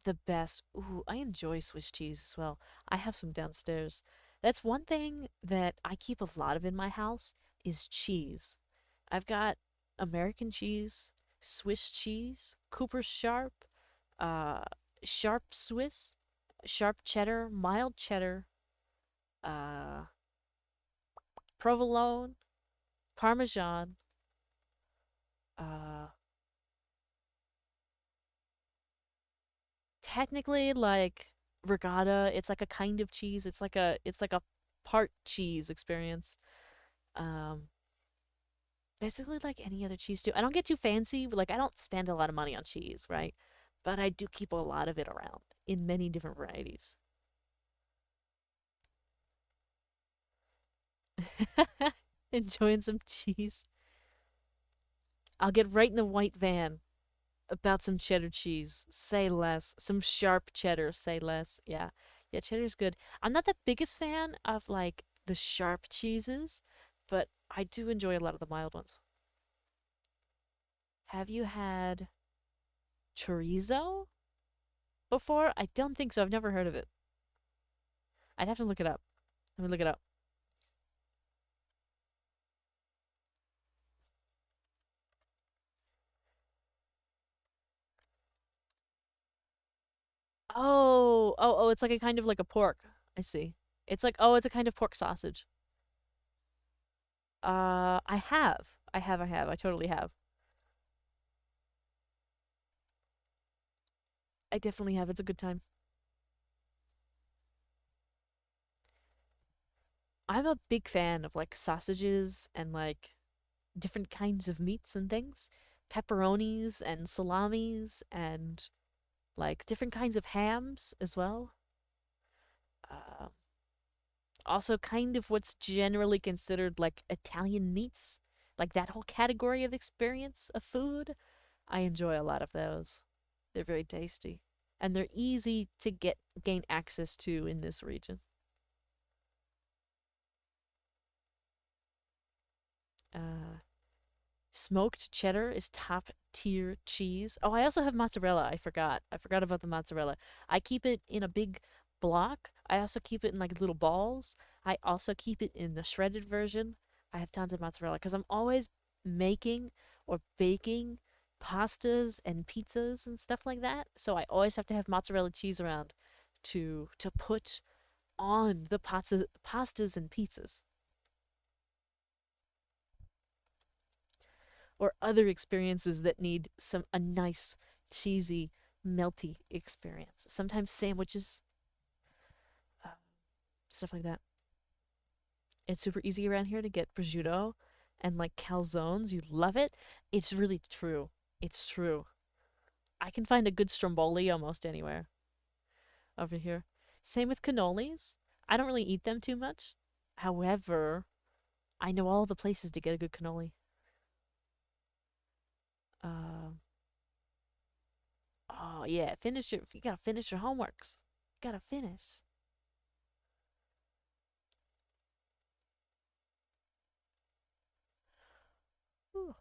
the best. Ooh, I enjoy Swiss cheese as well. I have some downstairs. That's one thing that I keep a lot of in my house is cheese. I've got American cheese, Swiss cheese, Cooper Sharp, uh, Sharp Swiss, Sharp Cheddar, mild Cheddar, uh, provolone, Parmesan, uh, technically like regatta. It's like a kind of cheese. It's like a part cheese experience. Um, basically like any other cheese too. I don't get too fancy. Like I don't spend a lot of money on cheese, right? But I do keep a lot of it around in many different varieties. Enjoying some cheese. I'll get right in the white van about some cheddar cheese. Say less. Some sharp cheddar. Say less. Yeah. Yeah, cheddar's good. I'm not the biggest fan of like the sharp cheeses, but I do enjoy a lot of the mild ones. Have you had chorizo before? I don't think so. I've never heard of it. I'd have to look it up. Let me look it up. Oh, it's like a kind of like a pork. I see. It's a kind of pork sausage. I have. I have. I totally have. I definitely have. It's a good time. I'm a big fan of like sausages and like different kinds of meats and things, pepperonis and salamis and like different kinds of hams as well. Uh, Also, kind of what's generally considered like Italian meats, like that whole category of experience of food. I enjoy a lot of those. They're very tasty, and they're easy to gain access to in this region. Uh, Smoked cheddar is top tier cheese. Oh, I also have mozzarella. I forgot. I forgot about the mozzarella. I keep it in a big block. I also keep it in like little balls. I also keep it in the shredded version. I have tons of mozzarella because I'm always making or baking pastas and pizzas and stuff like that. So I always have to have mozzarella cheese around to put on the pastas and pizzas. Or other experiences that need some a nice cheesy melty experience. Sometimes sandwiches, uh, stuff like that. It's super easy around here to get prosciutto and like calzones. You love it. It's really true. It's true. I can find a good stromboli almost anywhere over here. Same with cannolis. I don't really eat them too much. However, I know all the places to get a good cannoli. Uh, oh yeah, you gotta finish your homeworks. You gotta finish. Whew.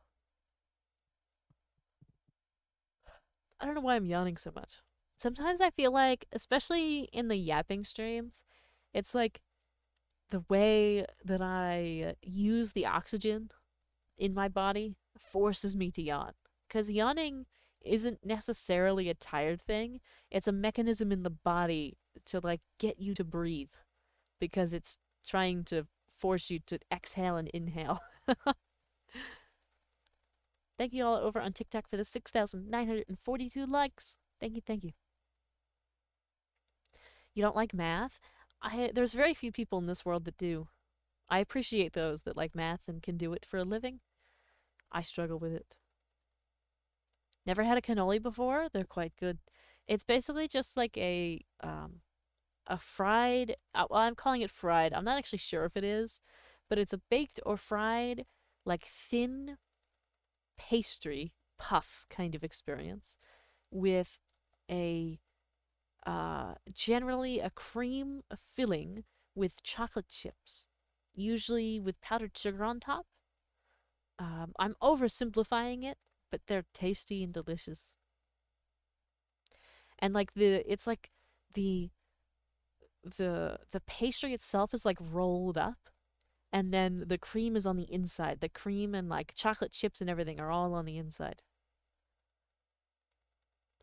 I don't know why I'm yawning so much. Sometimes I feel like, especially in the yapping streams, it's like the way that I use the oxygen in my body forces me to yawn. Because yawning isn't necessarily a tired thing, it's a mechanism in the body to like get you to breathe because it's trying to force you to exhale and inhale. Thank you all over on TikTok for the 6,942 likes. Thank you, thank you. You don't like math? There's very few people in this world that do. I appreciate those that like math and can do it for a living. I struggle with it. Never had a cannoli before. They're quite good. It's basically just like a fried. Well, I'm calling it fried. I'm not actually sure if it is, but it's a baked or fried, like thin pastry puff kind of experience with a generally a cream filling with chocolate chips, usually with powdered sugar on top. I'm oversimplifying it, but they're tasty and delicious. And like it's like the the pastry itself is like rolled up, and then the cream is on the inside. The cream and like chocolate chips and everything are all on the inside.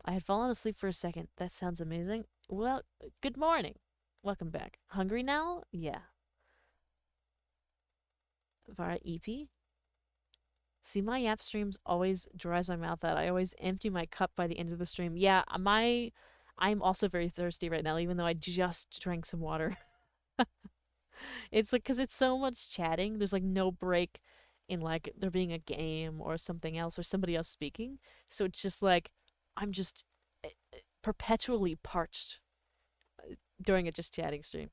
I had fallen asleep for a second. That sounds amazing. Well, good morning. Welcome back. Hungry now? Yeah. Via EP. See, my yap streams always dries my mouth out. I always empty my cup by the end of the stream. Yeah, I'm also very thirsty right now, even though I just drank some water. It's like because it's so much chatting. There's like no break in like there being a game or something else or somebody else speaking. So it's just like I'm just perpetually parched during a just chatting stream.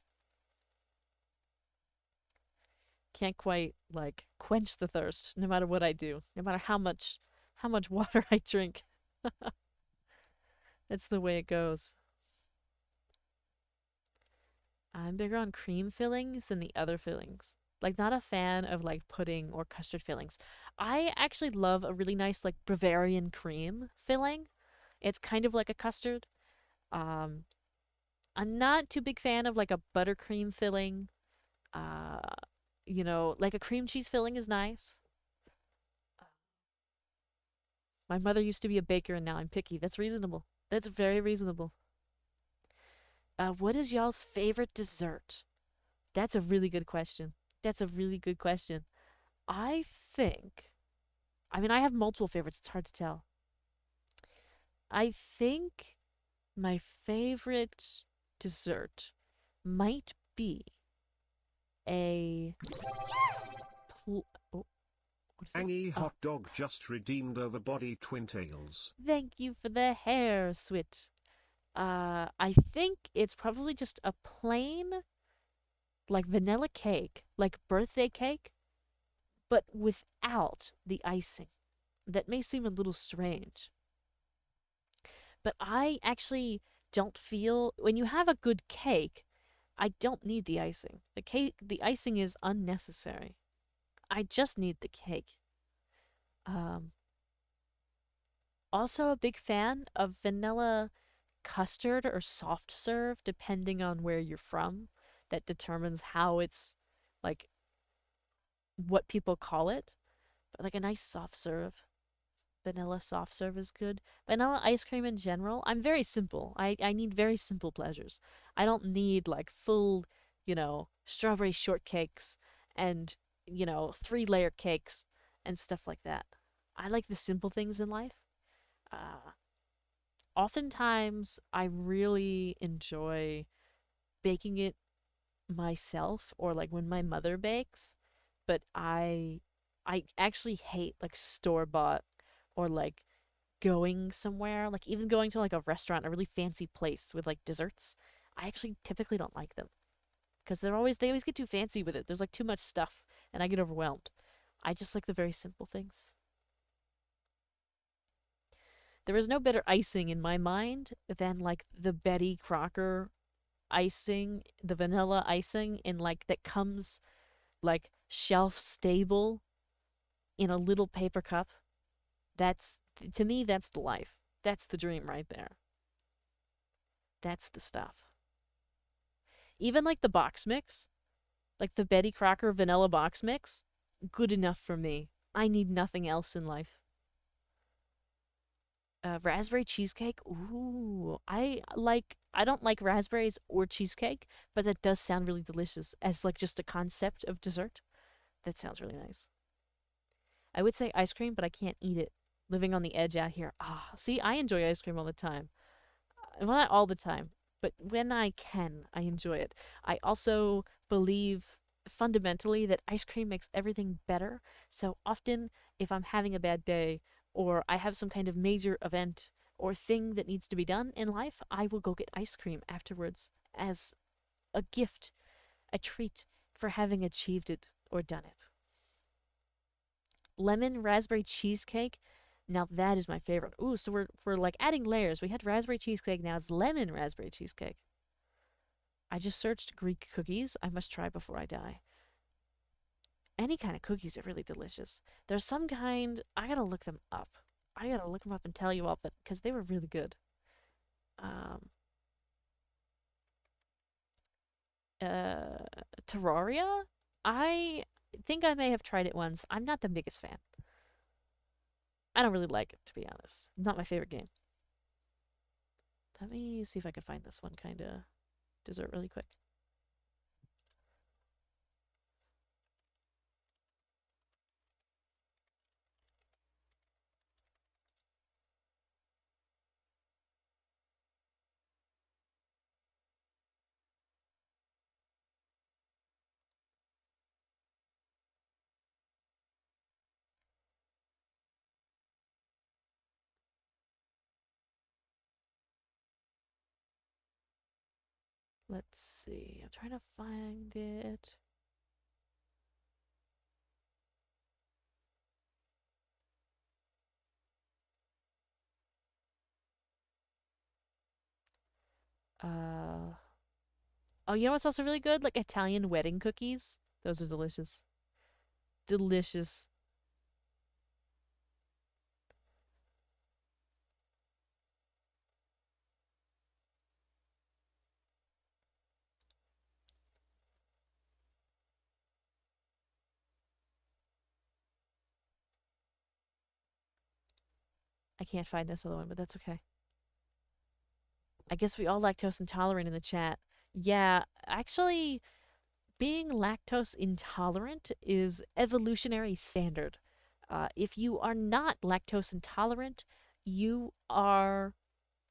Can't quite like quench the thirst no matter what I do, no matter how much water I drink. That's the way it goes. I'm bigger on cream fillings than the other fillings. Like not a fan of like pudding or custard fillings. I actually love a really nice like Bavarian cream filling. It's kind of like a custard. Um I'm not too big fan of like a buttercream filling. Uh like a cream cheese filling is nice. My mother used to be a baker and now I'm picky. That's reasonable. That's very reasonable. What is y'all's favorite dessert? That's a really good question. That's a really good question. I think, I mean, I have multiple favorites. It's hard to tell. I think my favorite dessert might be a oh, what is this? Angie Oh, hot dog just redeemed over body twin tails. thank you for the hair switch. I think it's probably just a plain, like vanilla cake, like birthday cake, but without the icing. That may seem a little strange, but I actually don't feel when you have a good cake, I don't need the icing. The icing is unnecessary. I just need the cake. Um, Also a big fan of vanilla custard or soft serve, depending on where you're from. That determines how it's like what people call it. But like a nice soft serve, vanilla soft serve is good. Vanilla ice cream in general, I'm very simple. I need very simple pleasures. I don't need like full, strawberry shortcakes and, 3-layer cakes and stuff like that. I like the simple things in life. Uh, Oftentimes, I really enjoy baking it myself or like when my mother bakes, but I actually hate like store bought or like going somewhere, like even going to like a restaurant, a really fancy place with like desserts. I actually typically don't like them because they always get too fancy with it. There's like too much stuff and I get overwhelmed. I just like the very simple things. There is no better icing in my mind than like the Betty Crocker icing, the vanilla icing in like that comes like shelf stable in a little paper cup. That's to me that's the life. That's the dream right there. That's the stuff. Even like the box mix, like the Betty Crocker vanilla box mix, good enough for me. I need nothing else in life. Raspberry cheesecake. Ooh, I don't like raspberries or cheesecake, but that does sound really delicious as like just a concept of dessert. That sounds really nice. I would say ice cream, but I can't eat it. Living on the edge out here. Ah, see, I enjoy ice cream all the time. Well, not all the time, but when I can, I enjoy it. I also believe fundamentally that ice cream makes everything better. So often, if I'm having a bad day or I have some kind of major event or thing that needs to be done in life, I will go get ice cream afterwards as a gift, a treat for having achieved it or done it. Lemon raspberry cheesecake. Now that is my favorite. Ooh, so we're like adding layers. We had raspberry cheesecake, now it's lemon raspberry cheesecake. I just searched Greek cookies. I must try before I die. Any kind of cookies are really delicious. There's some kind I gotta look them up. I gotta look them up and tell you all, but because they were really good. Um, uh, Terraria. I think I may have tried it once. I'm not the biggest fan. I don't really like it, to be honest. Not my favorite game. Let me see if I can find this one kind of dessert really quick. Let's see. I'm trying to find it. Uh Oh, you know what's also really good? Like Italian wedding cookies. Those are delicious. Delicious. I can't find this other one, but that's okay. I guess we all lactose intolerant in the chat. Yeah, actually, being lactose intolerant is evolutionary standard. If you are not lactose intolerant, you are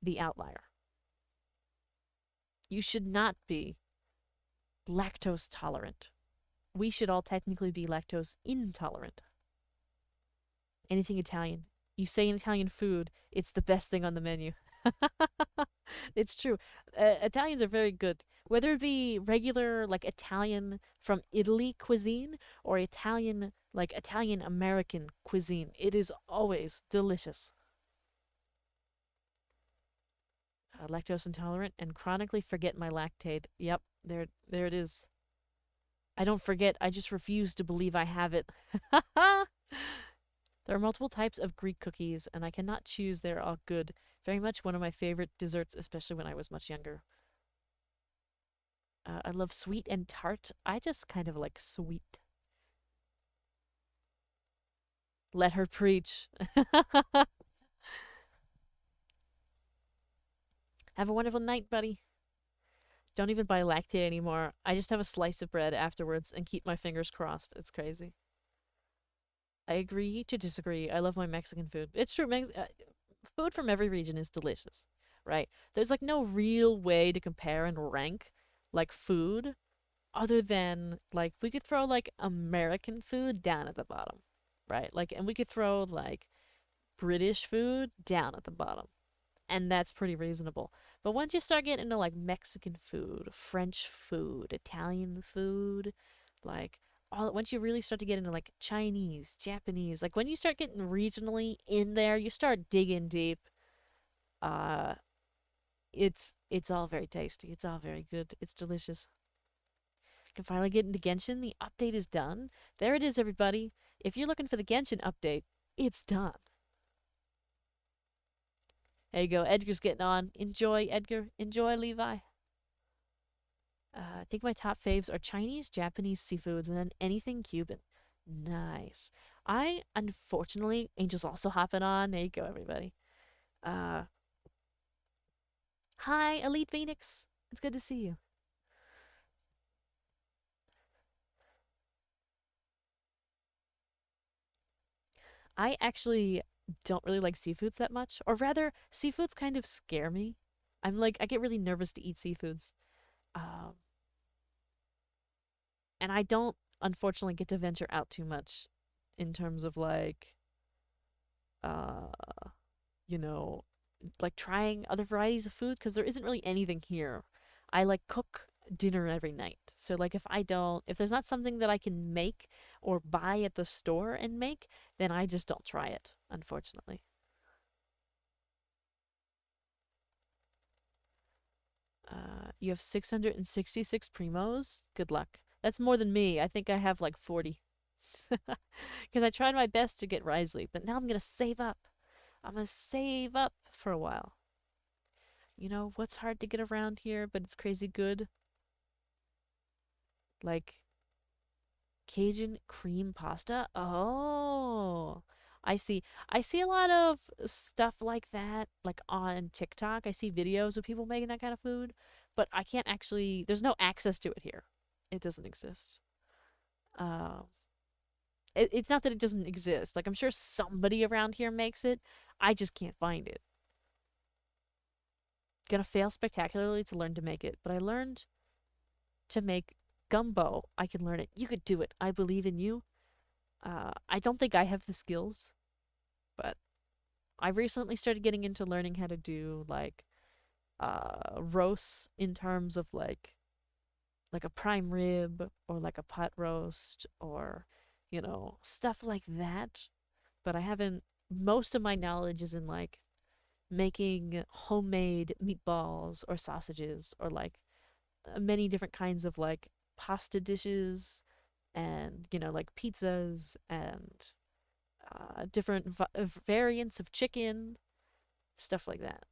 the outlier. You should not be lactose tolerant. we should all technically be lactose intolerant. Anything Italian. You say Italian food, it's the best thing on the menu. It's true. Italians are very good. Whether it be regular, like Italian from Italy cuisine or Italian, like Italian American cuisine, it is always delicious. Lactose intolerant and chronically forget my lactate. Yep, there it is. I don't forget, I just refuse to believe I have it. There are multiple types of Greek cookies, and I cannot choose. They're all good. Very much one of my favorite desserts, especially when I was much younger. I love sweet and tart. I just kind of like sweet. Let her preach. Have a wonderful night, buddy. Don't even buy lactate anymore. I just have a slice of bread afterwards and keep my fingers crossed. It's crazy. I agree to disagree. I love my Mexican food. It's true. Food from every region is delicious, right? There's like no real way to compare and rank like food other than like we could throw like American food down at the bottom, right? Like, and we could throw like British food down at the bottom, and that's pretty reasonable. But once you start getting into like Mexican food, French food, Italian food, like all once you really start to get into like Chinese, Japanese, like when you start getting regionally in there, you start digging deep. Uh it's all very tasty. It's all very good. It's delicious. Can finally get into Genshin. The update is done. There it is, everybody. If you're looking for the Genshin update, it's done. There you go. Edgar's getting on. Enjoy, Edgar. Enjoy, Levi. I think my top faves are Chinese, Japanese seafoods, and then anything Cuban. Nice. I, unfortunately, Angel's also hopping on. There you go, everybody. Uh, Hi, Elite Phoenix. It's good to see you. I actually don't really like seafoods that much. Or rather, seafoods kind of scare me. I get really nervous to eat seafoods. Um, and I don't, unfortunately, get to venture out too much in terms of uh, you know, like trying other varieties of food because there isn't really anything here. I like cook dinner every night. So like if there's not something that I can make or buy at the store and make, then I just don't try it, unfortunately. You have 666 primos. Good luck. That's more than me. I think I have like 40. Because I tried my best to get Risley, but now I'm going to save up. I'm going to save up for a while. You know, what's hard to get around here, but it's crazy good? Like Cajun cream pasta? Oh, I see. I see a lot of stuff like that, like on TikTok. I see videos of people making that kind of food, but I can't actually, there's no access to it here. It doesn't exist. Uh, it's not that it doesn't exist. Like, I'm sure somebody around here makes it. I just can't find it. Gonna fail spectacularly to learn to make it, but I learned to make gumbo. I can learn it. You could do it. I believe in you. I don't think I have the skills, but I recently started getting into learning how to do like roasts in terms of like a prime rib or like a pot roast or stuff like that. But I haven't. Most of my knowledge is in like making homemade meatballs or sausages or like many different kinds of like pasta dishes and like pizzas and different variants of chicken, stuff like that.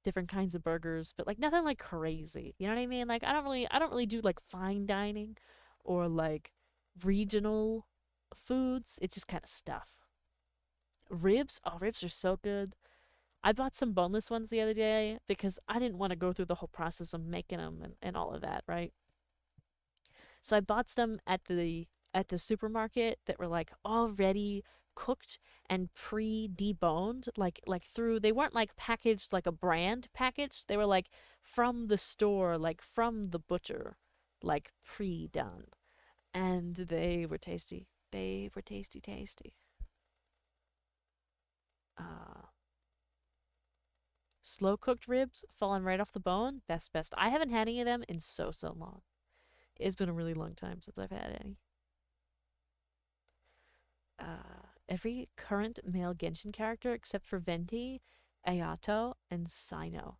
Different kinds of burgers, but like nothing like crazy. You know what I mean? Like I don't really do like fine dining or like regional foods. It's just kind of stuff. Ribs, oh, ribs are so good. I bought some boneless ones the other day because I didn't want to go through the whole process of making them and all of that, right? So I bought some at the supermarket that were like already cooked and pre-deboned, like through they weren't like packaged like a brand package. They were like from the store, like from the butcher, like pre-done. and they were tasty. They were tasty, tasty. Uh, Slow cooked ribs falling right off the bone. Best, best. I haven't had any of them in so, so long. It's been a really long time since I've had any. Every current male Genshin character except for Venti, Ayato, and Sino.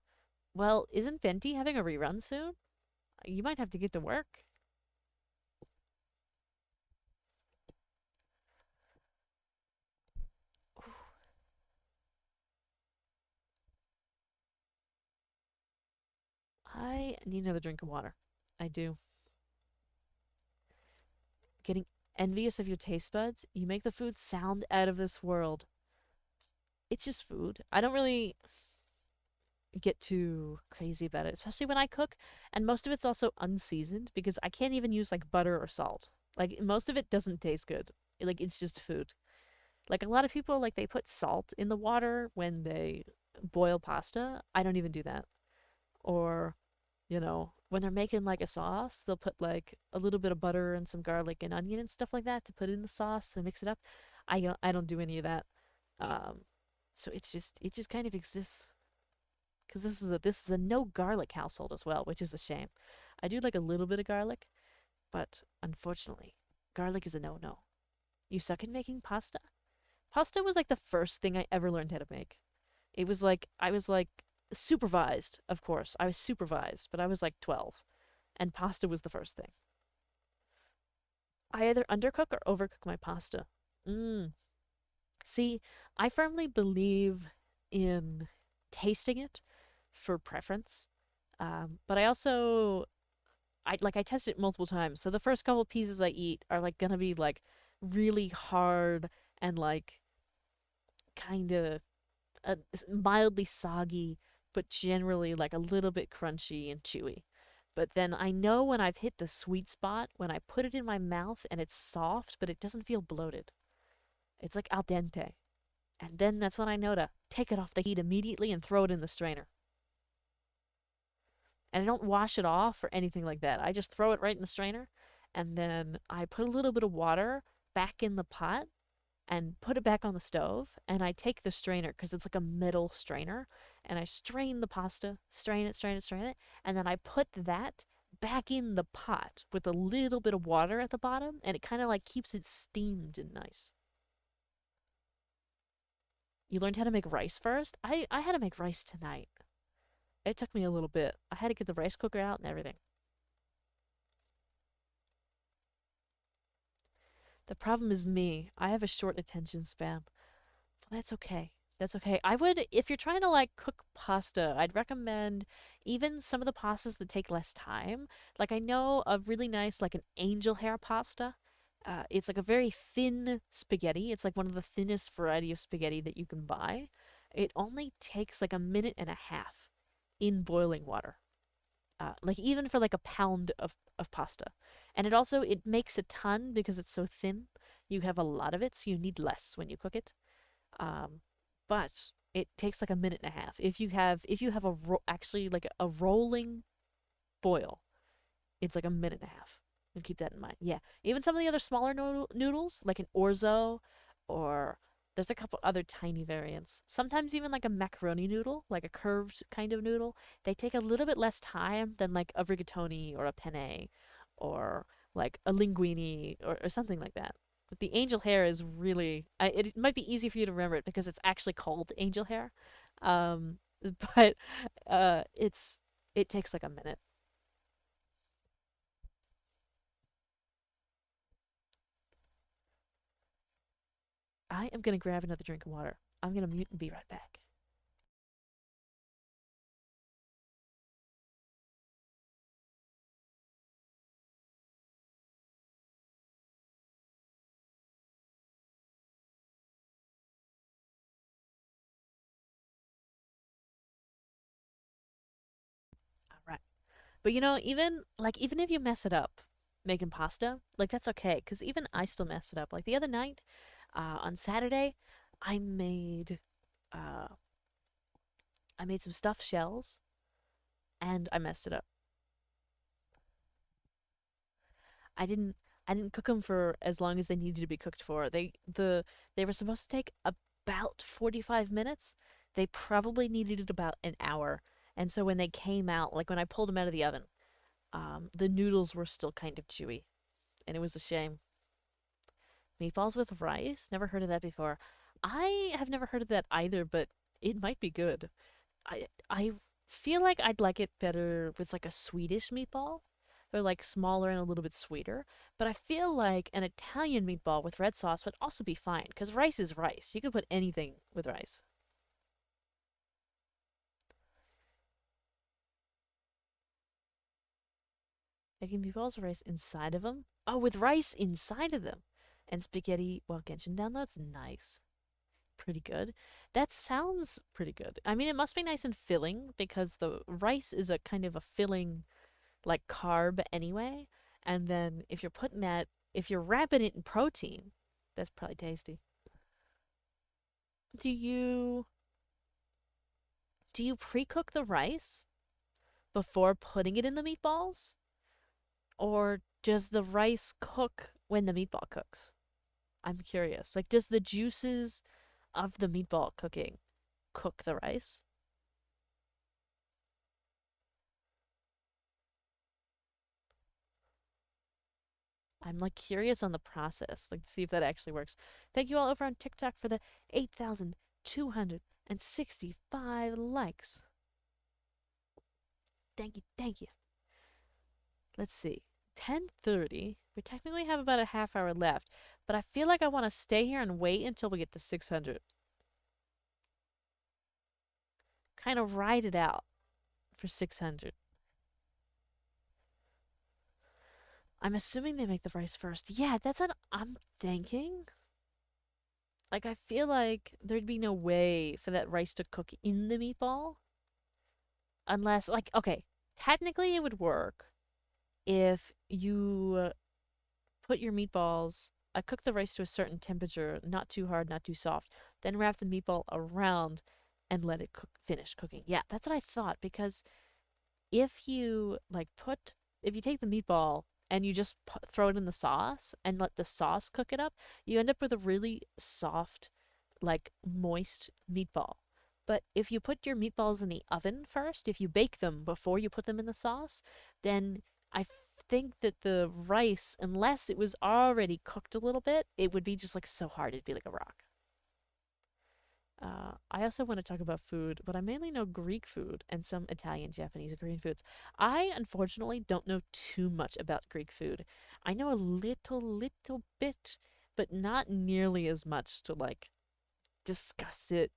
Well, isn't Venti having a rerun soon? You might have to get to work. I need another drink of water. I do. Getting envious of your taste buds, you make the food sound out of this world. It's just food. I don't really get too crazy about it, especially when I cook. And most of it's also unseasoned because I can't even use like butter or salt. Like most of it doesn't taste good. Like it's just food. Like a lot of people like they put salt in the water when they boil pasta. I don't even do that. Or, when they're making like a sauce, they'll put like a little bit of butter and some garlic and onion and stuff like that to put in the sauce to mix it up. I don't do any of that. Um so it just kind of exists because this is a no garlic household as well, which is a shame. I do like a little bit of garlic, but unfortunately, garlic is a no-no. You suck at making pasta? Pasta was like the first thing I ever learned how to make. It was like I was like supervised, of course. I was supervised, but I was like 12, and pasta was the first thing. I either undercook or overcook my pasta. Mm. See, I firmly believe in tasting it for preference. But I also I test it multiple times. So the first couple pieces I eat are like gonna be like really hard and like kind of uh, mildly soggy, but generally like a little bit crunchy and chewy. But then I know when I've hit the sweet spot when I put it in my mouth and it's soft, but it doesn't feel bloated. It's like al dente. And then that's when I know to take it off the heat immediately and throw it in the strainer. And I don't wash it off or anything like that. I just throw it right in the strainer and then I put a little bit of water back in the pot and put it back on the stove and I take the strainer because it's like a metal strainer and I strain the pasta, strain it, strain it, strain it, and then I put that back in the pot with a little bit of water at the bottom and it kind of like keeps it steamed and nice. You learned how to make rice first? I had to make rice tonight. It took me a little bit. I had to get the rice cooker out and everything. The problem is me. I have a short attention span. That's okay. That's okay. I would, if you're trying to like cook pasta, I'd recommend even some of the pastas that take less time. Like I know a really nice, like an angel hair pasta. It's like a very thin spaghetti. It's like one of the thinnest variety of spaghetti that you can buy. It only takes like a minute and a half in boiling water. Like even for like a pound of pasta. And it makes a ton because it's so thin. You have a lot of it, so you need less when you cook it. Um, but it takes like a minute and a half. If you have actually like a rolling boil, it's like a minute and a half. And keep that in mind. Yeah, even some of the other smaller noodles, like an orzo, or there's a couple other tiny variants. Sometimes even like a macaroni noodle, like a curved kind of noodle, they take a little bit less time than like a rigatoni or a penne, or like a linguine or something like that. But the angel hair is really, it might be easy for you to remember it because it's actually called angel hair. Um, but it takes like a minute. I am gonna grab another drink of water. I'm gonna mute and be right back. All right. But even if you mess it up making pasta, like that's okay because even I still mess it up. Like the other night, on Saturday, I made uh I made some stuffed shells and I messed it up. I didn't. I didn't cook them for as long as they needed to be cooked for. They were supposed to take about 45 minutes. They probably needed about an hour. And so when they came out, like when I pulled them out of the oven, the noodles were still kind of chewy, and it was a shame. Meatballs with rice? Never heard of that before. I have never heard of that either, but it might be good. I feel like I'd like it better with like a Swedish meatball. They're like smaller and a little bit sweeter. But I feel like an Italian meatball with red sauce would also be fine because rice is rice. You could put anything with rice. Making meatballs with rice inside of them. Oh, with rice inside of them, and spaghetti. Well, Genshin downloads nice. Pretty good. That sounds pretty good. I mean, it must be nice and filling because the rice is a kind of a filling, like carb anyway. And then if you're wrapping it in protein, that's probably tasty. Do you do you pre-cook the rice before putting it in the meatballs, or does the rice cook when the meatball cooks? I'm curious. Like, does the juices of the meatball cooking cook the rice? I'm like curious on the process, like to see if that actually works. Thank you all over on TikTok for the 8,265 likes. Thank you, thank you. Let's see. 10:30. We technically have about a half hour left, but I feel like I want to stay here and wait until we get to 600. Kind of ride it out for 600. I'm assuming they make the rice first. Yeah, that's what I'm thinking. Like, I feel like there'd be no way for that rice to cook in the meatball. Unless, like, okay, technically it would work if you put your meatballs, I cook the rice to a certain temperature, not too hard, not too soft, then wrap the meatball around and let it finish cooking. Yeah, that's what I thought because if you if you take the meatball and you just throw it in the sauce and let the sauce cook it up, you end up with a really soft, like moist meatball. But if you put your meatballs in the oven first, if you bake them before you put them in the sauce, then I think that the rice, unless it was already cooked a little bit, it would be just like so hard, it'd be like a rock. I also want to talk about food, but I mainly know Greek food and some Italian, Japanese, and Korean foods. I unfortunately don't know too much about Greek food. I know a little bit, but not nearly as much to like discuss it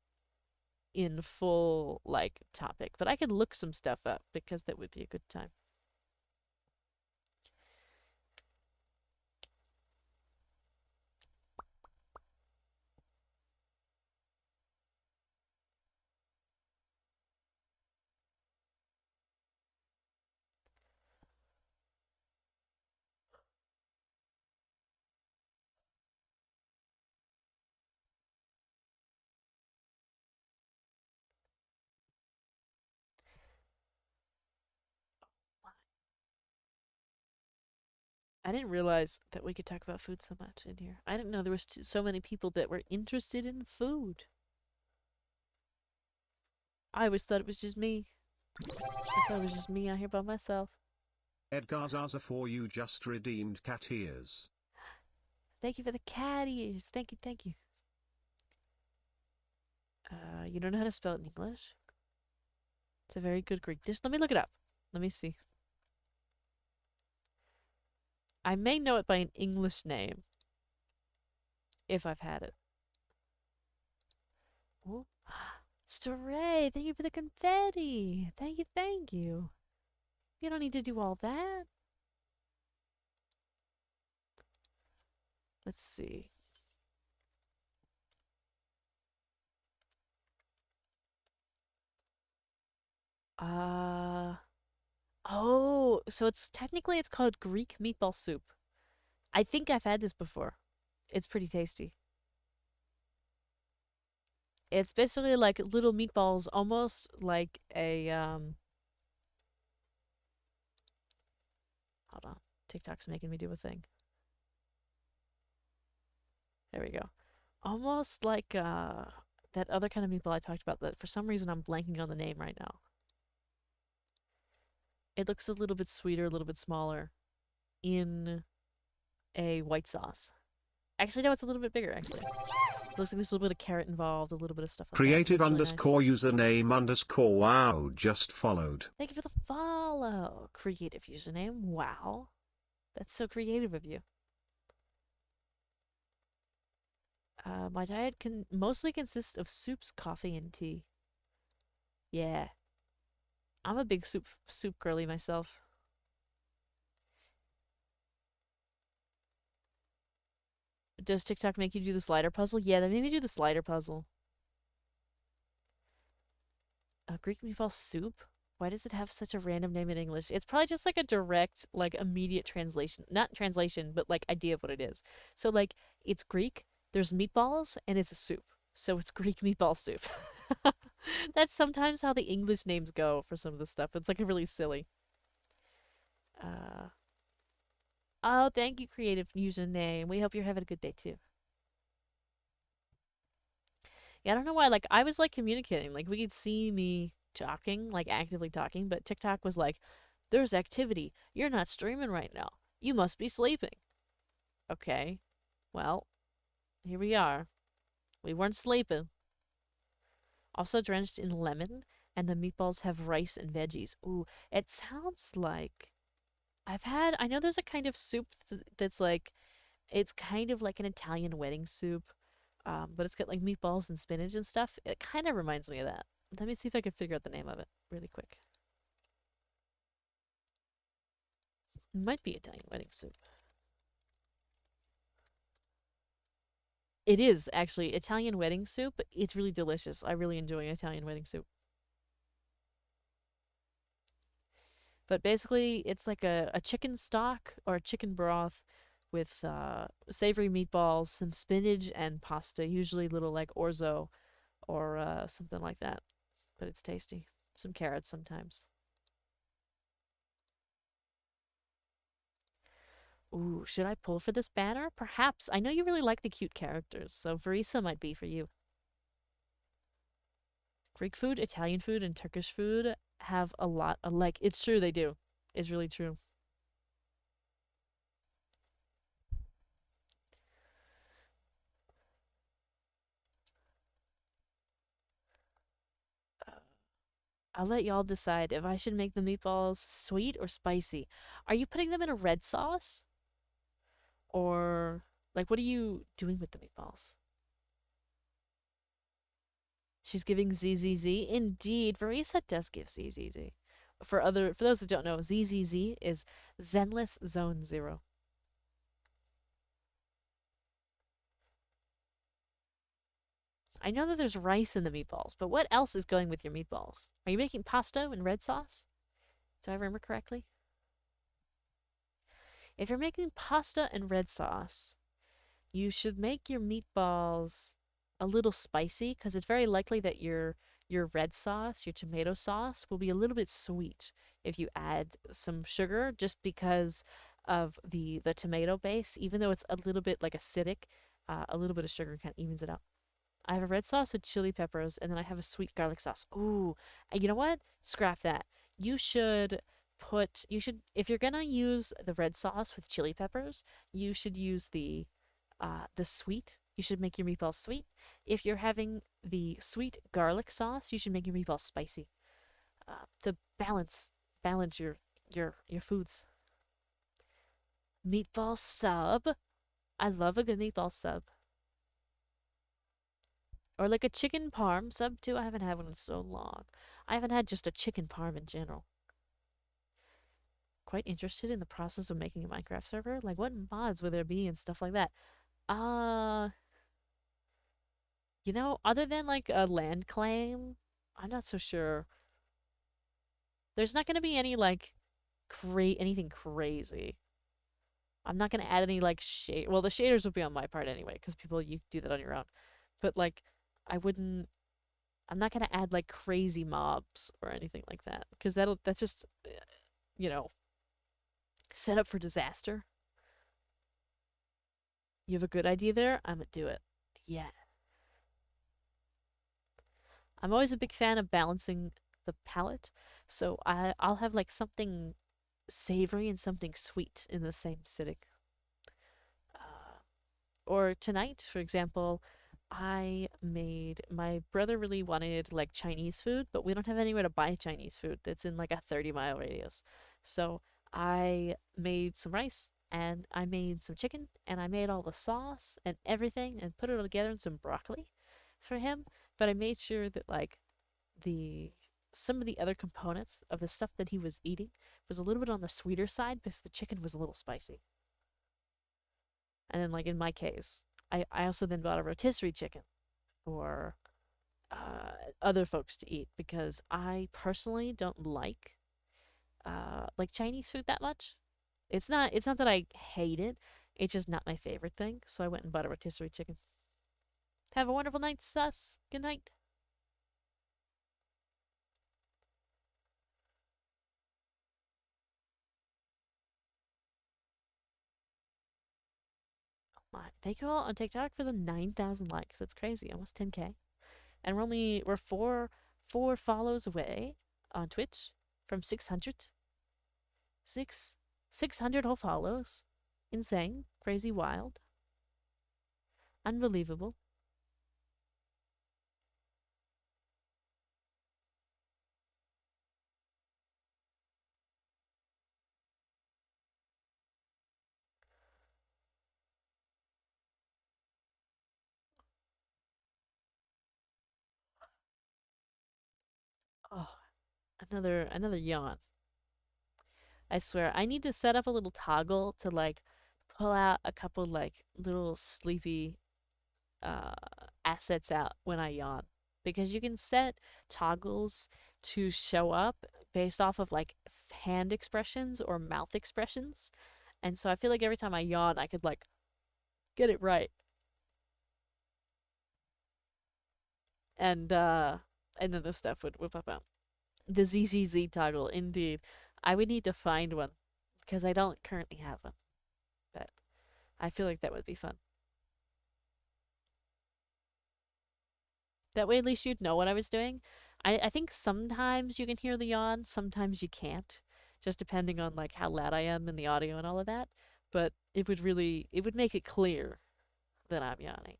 in full like topic. But I could look some stuff up because that would be a good time. I didn't realize that we could talk about food so much in here. I didn't know there was so many people that were interested in food. I always thought it was just me. I thought it was just me out here by myself. Edgar Zaza for you just redeemed cat ears. Thank you for the cat ears. Thank you, thank you. You don't know how to spell it in English? It's a very good Greek dish. Let me look it up. Let me see. I may know it by an English name. If I've had it. Oh, Stray, thank you for the confetti. Thank you, thank you. You don't need to do all that. Let's see. Uh oh, so it's called Greek meatball soup. I think I've had this before. It's pretty tasty. It's basically like little meatballs, almost like a hold on. TikTok's making me do a thing. There we go. Almost like that other kind of meatball I talked about that for some reason I'm blanking on the name right now. It looks a little bit sweeter, a little bit smaller in a white sauce. Actually, no, it's a little bit bigger, actually. It looks like there's a little bit of carrot involved, a little bit of stuff like that. It Creative looks really nice. underscore username underscore wow just followed. Thank you for the follow. Creative username. Wow. That's so creative of you. My diet can mostly consist of soups, coffee, and tea. Yeah. I'm a big soup girly myself. Does TikTok make you do the slider puzzle? Yeah, they made me do the slider puzzle. Greek meatball soup? Why does it have such a random name in English? It's probably just like a direct, like immediate translation. Not translation, but like idea of what it is. So like it's Greek, there's meatballs, and it's a soup. So it's Greek meatball soup. That's sometimes how the English names go for some of the stuff. It's like a really silly. Uh oh, thank you, creative username. We hope you're having a good day too. Yeah, I don't know why. Like, I was like communicating. Like, we could see me talking, like actively talking, but TikTok was like, there's activity. You're not streaming right now. You must be sleeping. Okay. Well, here we are. We weren't sleeping. Also drenched in lemon, and the meatballs have rice and veggies. Ooh, it sounds like I know there's a kind of soup that's like, it's kind of like an Italian wedding soup, but it's got like meatballs and spinach and stuff. It kind of reminds me of that. Let me see if I can figure out the name of it really quick. It might be Italian wedding soup. It is actually Italian wedding soup. It's really delicious. I really enjoy Italian wedding soup. But basically, it's like a chicken stock or a chicken broth with savory meatballs, some spinach, and pasta. Usually little like orzo or something like that. But it's tasty. Some carrots sometimes. Ooh, should I pull for this banner? Perhaps. I know you really like the cute characters, so Verisa might be for you. Greek food, Italian food, and Turkish food have a lot of, like, it's true they do. It's really true. I'll let y'all decide if I should make the meatballs sweet or spicy. Are you putting them in a red sauce? Or, like, what are you doing with the meatballs? She's giving ZZZ. Indeed, Verisa does give ZZZ. For those that don't know, ZZZ is Zenless Zone Zero. I know that there's rice in the meatballs, but what else is going with your meatballs? Are you making pasta in red sauce? Do I remember correctly? If you're making pasta and red sauce, you should make your meatballs a little spicy because it's very likely that your red sauce, your tomato sauce, will be a little bit sweet if you add some sugar just because of the tomato base. Even though it's a little bit like acidic, a little bit of sugar kind of evens it out. I have a red sauce with chili peppers, and then I have a sweet garlic sauce. Ooh, and you know what? Scrap that. You should if you're gonna use the red sauce with chili peppers, you should use the sweet. You should make your meatballs sweet. If you're having the sweet garlic sauce, you should make your meatballs spicy. To balance your foods. Meatball sub. I love a good meatball sub. Or like a chicken parm sub too. I haven't had one in so long. I haven't had just a chicken parm in general. Quite interested in the process of making a Minecraft server. Like what mods would there be and stuff like that? Uh, other than like a land claim, I'm not so sure. There's not gonna be any like anything crazy. I'm not gonna add any like shade. Well, the shaders would be on my part anyway, because you do that on your own. But like, I wouldn't. I'm not gonna add like crazy mobs or anything like that, because that's just, you know, set up for disaster. You have a good idea there? I'm gonna do it. Yeah. I'm always a big fan of balancing the palate, so I'll have like something savory and something sweet in the same sitting. Uh, or tonight, for example, I made my brother really wanted like Chinese food, but we don't have anywhere to buy Chinese food that's in like a 30-mile radius. So I made some rice and I made some chicken and I made all the sauce and everything and put it all together in some broccoli for him. But I made sure that like the some of the other components of the stuff that he was eating was a little bit on the sweeter side because the chicken was a little spicy. And then like in my case, I also then bought a rotisserie chicken for other folks to eat because I personally don't like Chinese food that much. It's not that I hate it. It's just not my favorite thing. So I went and bought a rotisserie chicken. Have a wonderful night, sus. Good night. My, thank you all on TikTok for the 9,000 likes. That's crazy. Almost 10K. And we're four follows away on Twitch from 600. 600 whole follows. Insane, crazy, wild, unbelievable. Oh, another yawn. I swear, I need to set up a little toggle to like pull out a couple like little sleepy uh assets out when I yawn. Because you can set toggles to show up based off of like hand expressions or mouth expressions. And so I feel like every time I yawn, I could like get it right. And uh and then the stuff would pop out. The ZZZ toggle, indeed. I would need to find one because I don't currently have one. But I feel like that would be fun. That way, at least you'd know what I was doing. I think sometimes you can hear the yawn, sometimes you can't, just depending on like how loud I am in the audio and all of that. But it would make it clear that I'm yawning.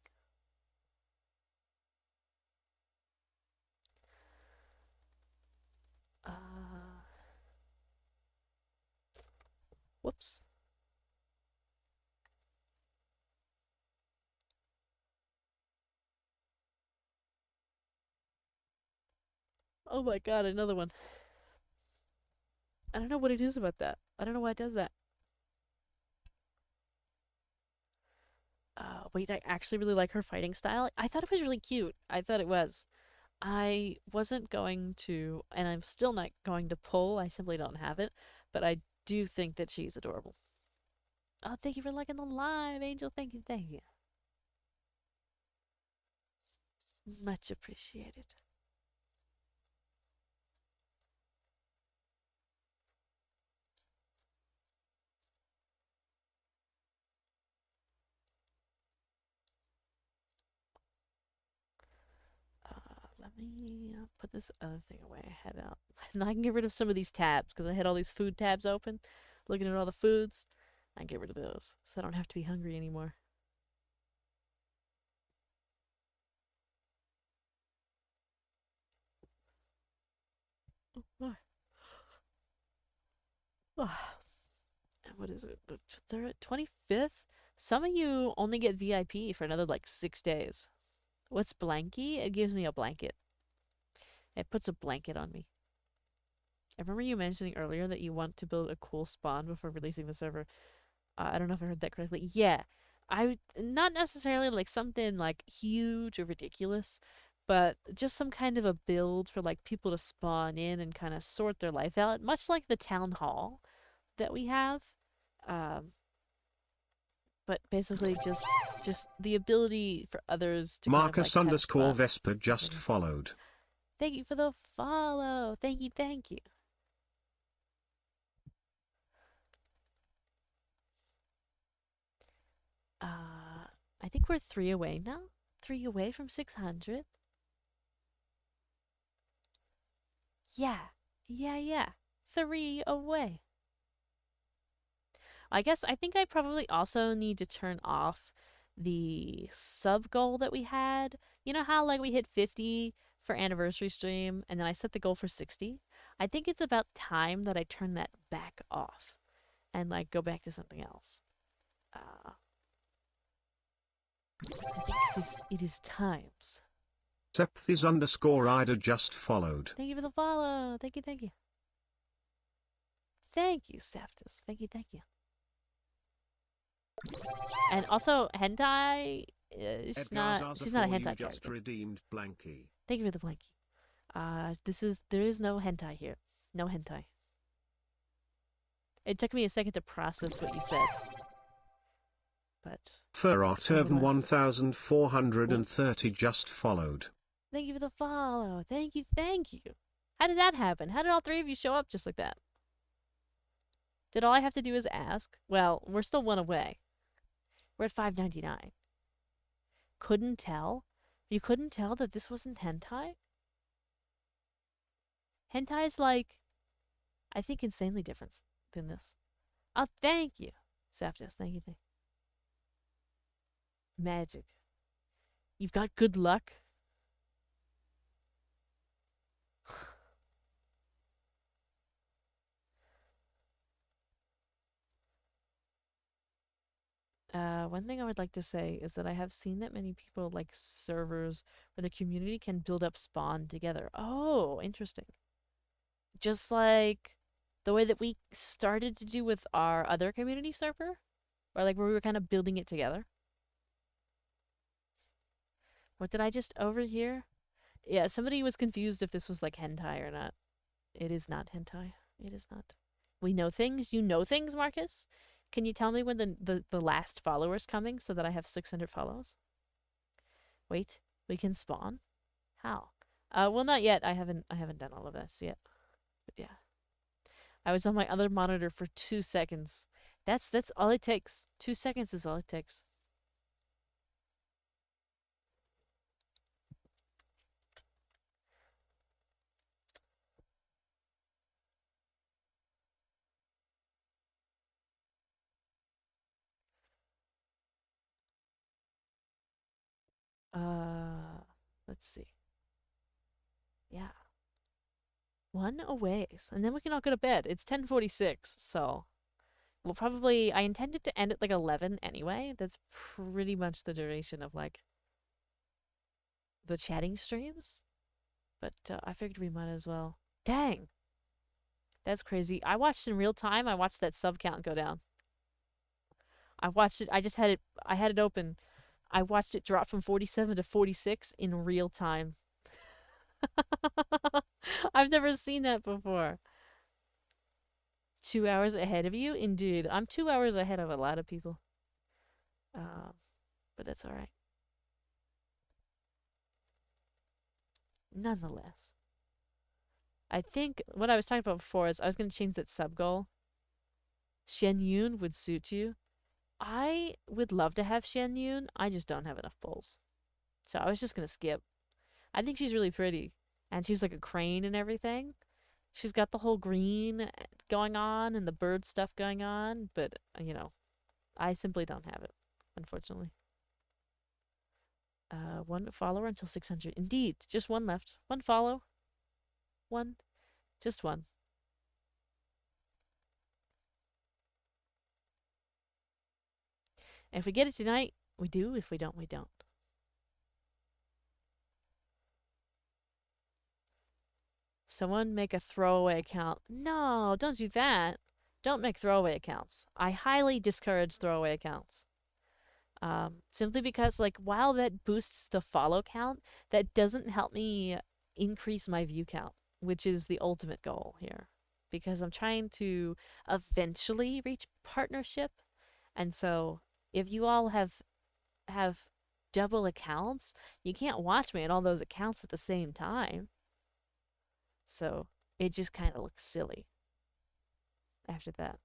Uh, whoops. Oh my god, another one. I don't know what it is about that. I don't know why it does that. Wait, I actually really like her fighting style. I thought it was really cute. I thought it was. I wasn't going to, and I'm still not going to pull. I simply don't have it. But I do think that she's adorable. Oh, thank you for liking the live, Angel. Thank you, thank you. Much appreciated. Let me put this other thing away. I had out. And I can get rid of some of these tabs because I had all these food tabs open, looking at all the foods. I can get rid of those so I don't have to be hungry anymore. Oh, oh. What is it? The 25th? Some of you only get VIP for another like 6 days. What's blankie? It gives me a blanket. It puts a blanket on me. I remember you mentioning earlier that you want to build a cool spawn before releasing the server. I don't know if I heard that correctly. Yeah, I would not necessarily like something like huge or ridiculous, but just some kind of a build for like people to spawn in and kind of sort their life out, much like the town hall that we have. Um, but basically just the ability for others to kind of like Marcus have underscore fun Vesper just underneath. followed. Thank you for the follow. Thank you, thank you. I think we're 3 away now. 3 away from 600. Yeah. Yeah. 3 away. I think I probably also need to turn off the sub goal that we had. You know how like we hit 50 for anniversary stream and then I set the goal for 60? I think it's about time that I turn that back off and like go back to something else. I think it is times. Septhis underscore Ida just followed. Thank you for the follow. Thank you. Thank you, Saftus. Thank you. And also, hentai. She's not a hentai character. Just redeemed Blanky. Thank you for the blankie. There is no hentai here. No hentai. It took me a second to process what you said. But Ferrarterven 1430 just followed. Thank you for the follow. Thank you. How did that happen? How did all 3 of you show up just like that? Did all I have to do is ask? Well, we're still 1 away. We're at 599. Couldn't tell? You couldn't tell that this wasn't hentai? Hentai is like, I think insanely different than this. Oh, thank you, Saftus. Thank you. Magic. You've got good luck. One thing I would like to say is that I have seen that many people like servers where the community can build up spawn together. Oh, interesting. Just like the way that we started to do with our other community server, or like where we were kind of building it together. What did I just overhear? Yeah, somebody was confused if this was like hentai or not. It is not hentai. It is not. We know things. You know things, Marcus? Can you tell me when the last follower's coming so that I have 600 follows? Wait, we can spawn? How? Well, not yet. I haven't done all of this yet. But yeah. I was on my other monitor for 2 seconds. That's all it takes. 2 seconds is all it takes. Let's see. Yeah. 1 away. And then we can all go to bed. It's 10:46, so we'll probably, I intended to end at like 11 anyway. That's pretty much the duration of like the chatting streams. But I figured we might as well. Dang! That's crazy. I watched in real time. I watched that sub count go down. I watched it. I had it open. I watched it drop from 47 to 46 in real time. I've never seen that before. 2 hours ahead of you? Indeed. I'm 2 hours ahead of a lot of people. But that's alright. Nonetheless. I think what I was talking about before is I was going to change that sub goal. Shen Yun would suit you. I would love to have Shen Yun. I just don't have enough bowls. So I was just going to skip. I think she's really pretty. And she's like a crane and everything. She's got the whole green going on and the bird stuff going on. But, you know, I simply don't have it, unfortunately. 1 follower until 600. Indeed, just 1 left. 1 follow. 1. Just 1. And if we get it tonight, we do. If we don't, we don't. Someone make a throwaway account. No, don't do that. Don't make throwaway accounts. I highly discourage throwaway accounts. Simply because, like, while that boosts the follow count, that doesn't help me increase my view count, which is the ultimate goal here. Because I'm trying to eventually reach partnership. And so, if you all have double accounts, you can't watch me on all those accounts at the same time. So, it just kind of looks silly after that.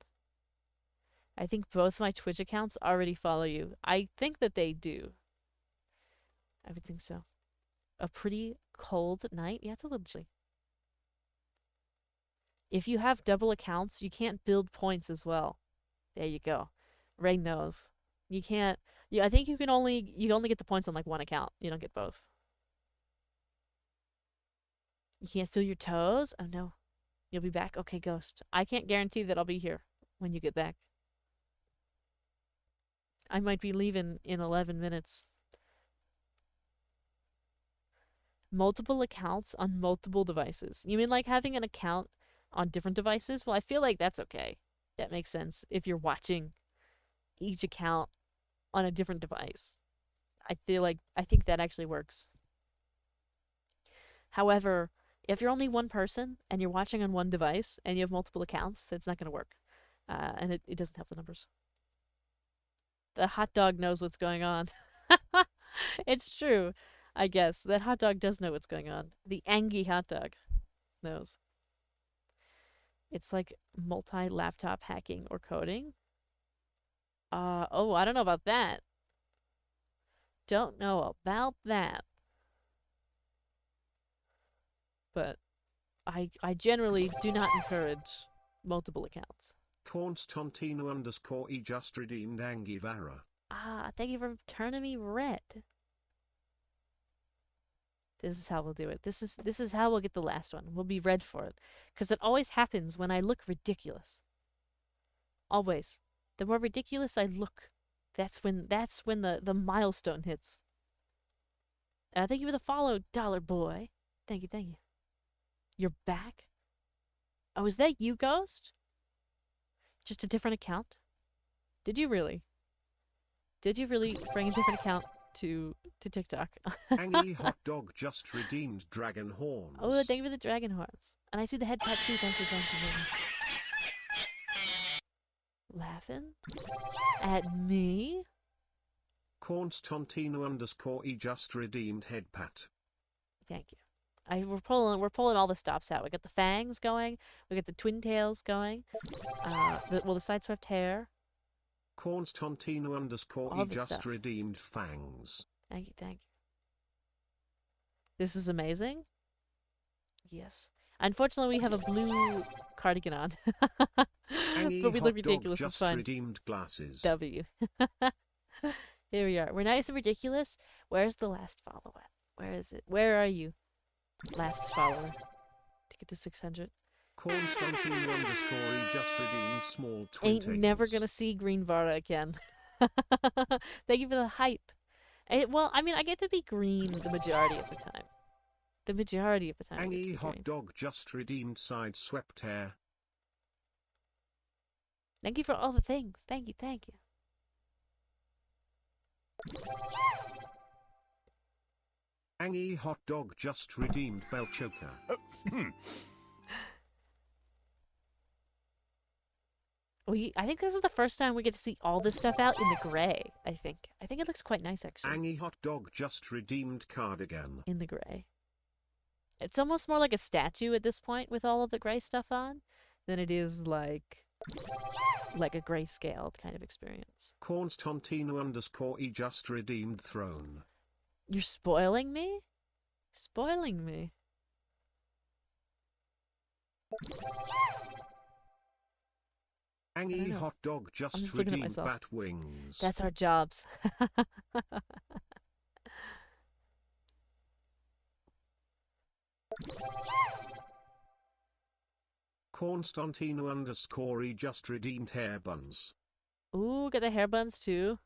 I think both my Twitch accounts already follow you. I think that they do. I would think so. A pretty cold night? Yeah, it's a little chilly. If you have double accounts, you can't build points as well. There you go. Ray knows. You can't. Yeah, I think you only get the points on like one account. You don't get both. You can't feel your toes? Oh no. You'll be back? Okay, Ghost. I can't guarantee that I'll be here when you get back. I might be leaving in 11 minutes. Multiple accounts on multiple devices. You mean like having an account on different devices? Well, I feel like that's okay. That makes sense if you're watching each account on a different device. I think that actually works. However, if you're only one person and you're watching on one device and you have multiple accounts, that's not going to work. And it doesn't help the numbers. The hot dog knows what's going on. It's true, I guess. That hot dog does know what's going on. The Angie hot dog knows. It's like multi-laptop hacking or coding. Oh, I don't know about that. Don't know about that. But I generally do not encourage multiple accounts. Constantino _ just redeemed Angivara. Thank you for turning me red. This is how we'll do it. This is how we'll get the last one. We'll be red for it. Because it always happens when I look ridiculous. Always. The more ridiculous I look, that's when the milestone hits. Thank you for the follow, Dollar Boy. Thank you, thank you. You're back? Oh, is that you, Ghost? Just a different account? Did you really? Did you really bring a different account to TikTok? Angie hot dog just redeemed dragon horns. Oh, thank you for the dragon horns. And I see the head tattoo. Thank you, thank you, thank you. Laughing? At me? Constantino _ just redeemed head pat. Thank you. We're pulling all the stops out. We got the fangs going. We got the twin tails going. The sideswept hair. Constantino All _ the just stuff. redeemed fangs. Thank you, thank you. This is amazing. Yes. Unfortunately, we have a blue cardigan on. Angie But we hot look dog ridiculous. It's just fine. redeemed glasses. W. Here we are. We're nice and ridiculous. Where's the last follow at? Where is it? Where are you? Last follower. Take it to 600. Constantino _ just redeemed small twin Ain't never gonna see Green Vara again. Thank you for the hype. Well, I mean, I get to be green the majority of the time. The majority of the time. Angie hot dog just redeemed side swept hair. Thank you for all the things. Thank you, thank you. Angie hot dog just redeemed bell choker. I think this is the first time we get to see all this stuff out in the gray, I think. I think it looks quite nice, actually. Angie hot dog just redeemed cardigan. In the gray. It's almost more like a statue at this point with all of the gray stuff on than it is like a grayscale kind of experience. Constantino _ just redeemed throne. You're spoiling me? Spoiling me. Angie hot dog just redeemed bat wings. That's our jobs. Constantino _ just redeemed hair buns. Ooh, got the hair buns too.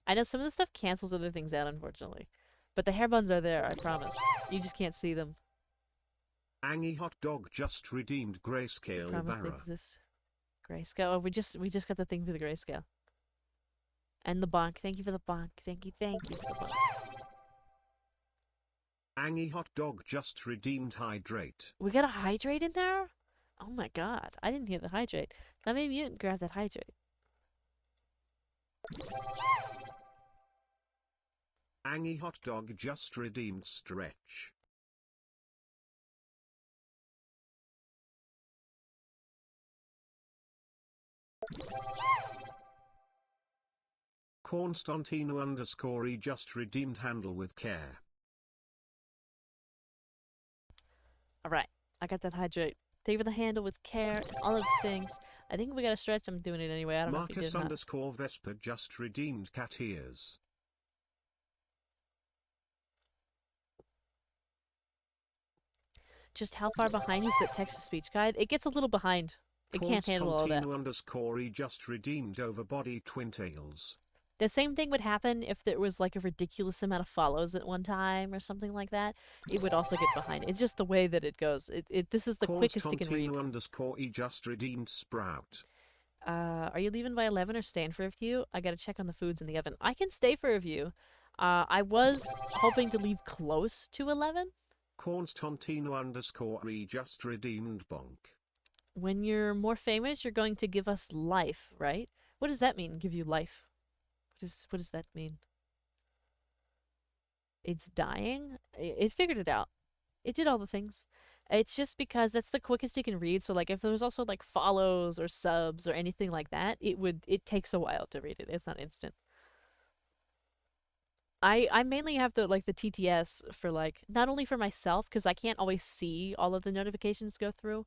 I know some of the stuff cancels other things out, unfortunately. But the hair buns are there, I promise. You just can't see them. Angie hot dog just redeemed grayscale I promise they Vara. exist. Grayscale. Oh, we just got the thing for the grayscale. And the bonk. Thank you for the bonk. Thank you for the bonk. Angie hot dog just redeemed hydrate. We got a hydrate in there? Oh my god. I didn't hear the hydrate. Let me mute and grab that hydrate. Angie hot dog just redeemed stretch. Constantino_E just redeemed handle with care. Alright, I got that hydrate. Favor the handle with care and all of the things. I think we gotta stretch. I'm doing it anyway. I don't know if you did or not. Marcus_Vesper just redeemed cat ears. Just how far behind is that text-to-speech guide? It gets a little behind. It can't handle all that. Constantino_E just redeemed overbody twin tails. The same thing would happen if there was like a ridiculous amount of follows at one time or something like that. It would also get behind. It's just the way that it goes. This is the quickest it can read. Constantino_E just redeemed Sprout. Are you leaving by 11 or staying for a few? I gotta check on the foods in the oven. I can stay for a few. I was hoping to leave close to 11. Constantino_E just redeemed Bonk. When you're more famous, you're going to give us life, right? What does that mean, give you life? What does that mean? It's dying? It figured it out. It did all the things. It's just because that's the quickest it can read. So like if there was also like follows or subs or anything like that, it takes a while to read it. It's not instant. I mainly have the TTS for like not only for myself because I can't always see all of the notifications go through,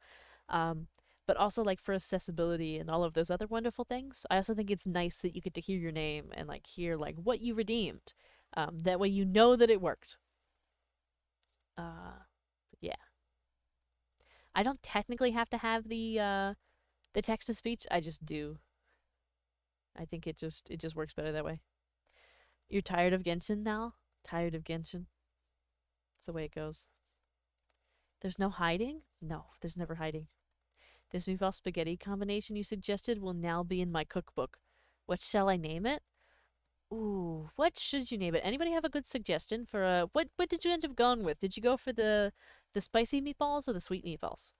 but also like for accessibility and all of those other wonderful things. I also think it's nice that you get to hear your name and like hear like what you redeemed. That way you know that it worked. Yeah. I don't technically have to have the text to speech. I just do. I think it just works better that way. You're tired of Genshin now? Tired of Genshin? It's the way it goes. There's no hiding? No, there's never hiding. This meatball spaghetti combination you suggested will now be in my cookbook. What shall I name it? Ooh, what should you name it? Anybody have a good suggestion for what did you end up going with? Did you go for the spicy meatballs or the sweet meatballs?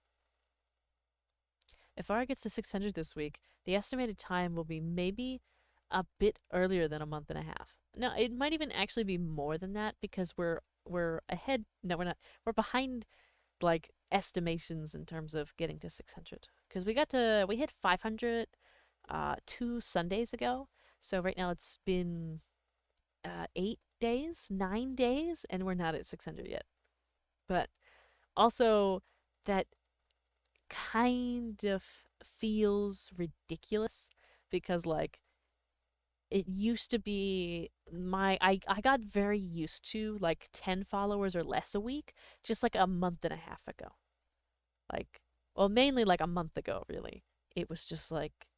If Ara gets to 600 this week, the estimated time will be maybe a bit earlier than a month and a half. No, it might even actually be more than that because we're ahead. No, we're not. We're behind like estimations in terms of getting to 600 because we hit 500 2 Sundays ago. So right now it's been 8 days, 9 days, and we're not at 600 yet. But also that kind of feels ridiculous because like it used to be I got very used to like 10 followers or less a week just like a month and a half ago. Like well mainly like a month ago really. It was just like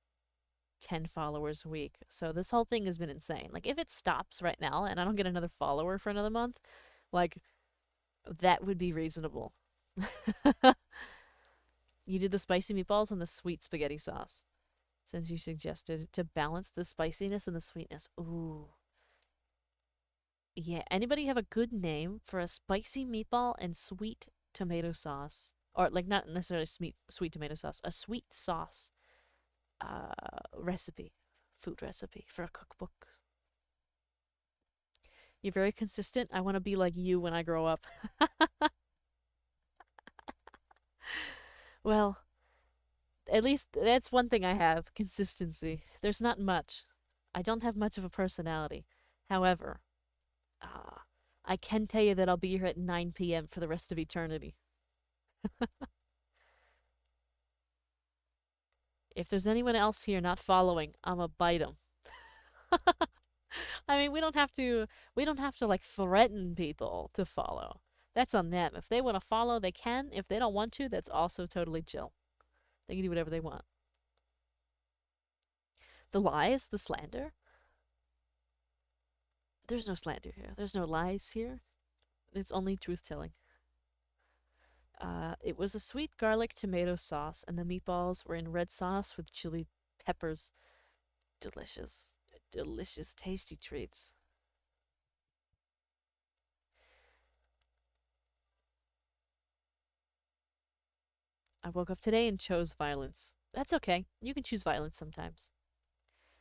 10 followers a week. So this whole thing has been insane. Like if it stops right now and I don't get another follower for another month, like that would be reasonable. You did the spicy meatballs and the sweet spaghetti sauce. Since you suggested to balance the spiciness and the sweetness. Ooh. Yeah, anybody have a good name for a spicy meatball and sweet tomato sauce? Or like not necessarily sweet tomato sauce, a sweet sauce recipe, food recipe for a cookbook. You're very consistent. I want to be like you when I grow up. Well, at least that's one thing I have, consistency. There's not much. I don't have much of a personality. However, uh, I can tell you that I'll be here at 9 p.m. for the rest of eternity. If there's anyone else here not following, I'ma bite them. I mean, we don't have to like threaten people to follow. That's on them. If they want to follow, they can. If they don't want to, that's also totally chill. They can do whatever they want. The lies, the slander. There's no slander here. There's no lies here. It's only truth telling. It was a sweet garlic tomato sauce, and the meatballs were in red sauce with chili peppers. Delicious. Delicious, tasty treats. I woke up today and chose violence. That's okay. You can choose violence sometimes.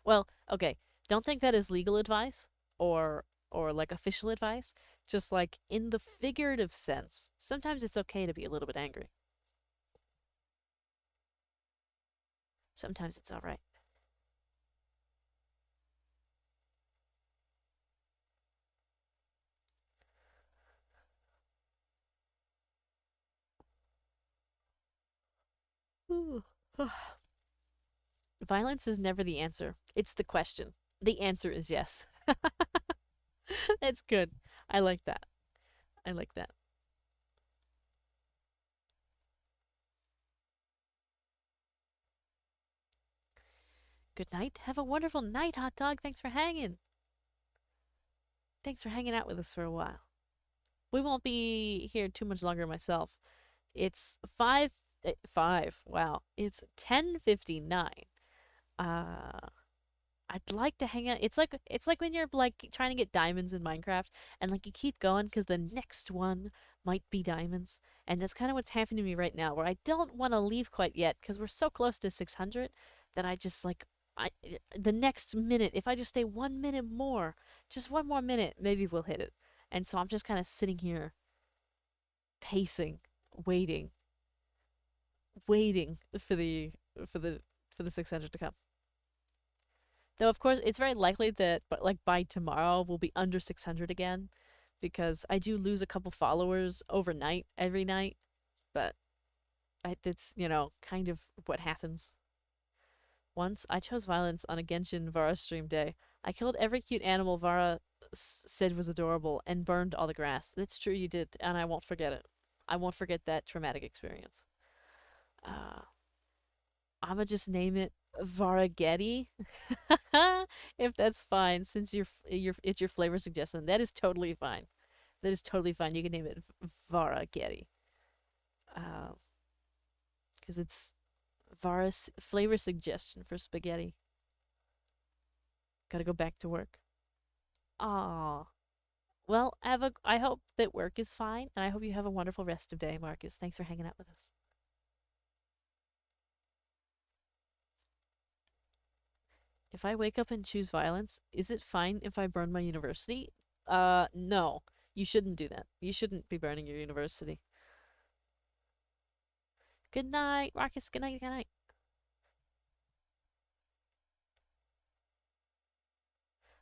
Well, okay. Don't think that is legal advice or like official advice. Just like in the figurative sense, sometimes it's okay to be a little bit angry. Sometimes it's all right. Violence is never the answer. It's the question. The answer is yes. That's good. I like that. I like that. Good night. Have a wonderful night, hot dog. Thanks for hanging. Thanks for hanging out with us for a while. We won't be here too much longer myself. It's 5. Wow. It's 10:59. Uh I'd like to hang out. It's like when you're like trying to get diamonds in Minecraft and like you keep going because the next one might be diamonds. And that's kind of what's happening to me right now where I don't want to leave quite yet because we're so close to 600 that I just like I the next minute if I just stay 1 minute more, just one more minute, maybe we'll hit it. And so I'm just kind of sitting here pacing, waiting, waiting for the for the 600 to come. Though of course it's very likely that but like by tomorrow we'll be under 600 again because I do lose a couple followers overnight every night, but it's, kind of what happens. Once I chose violence on a Genshin Vara stream day. I killed every cute animal Vara said was adorable and burned all the grass. That's true, you did, and I won't forget it. I won't forget that traumatic experience. Uh, I'ma just name it Varaghetti, if that's fine. Since it's your flavor suggestion, that is totally fine. That is totally fine. You can name it Varaghetti, because it's Vara's flavor suggestion for spaghetti. Gotta go back to work. Ah, well, I hope that work is fine, and I hope you have a wonderful rest of day, Marcus. Thanks for hanging out with us. If I wake up and choose violence, is it fine if I burn my university? No. You shouldn't do that. You shouldn't be burning your university. Good night, Marcus. Good night, good night.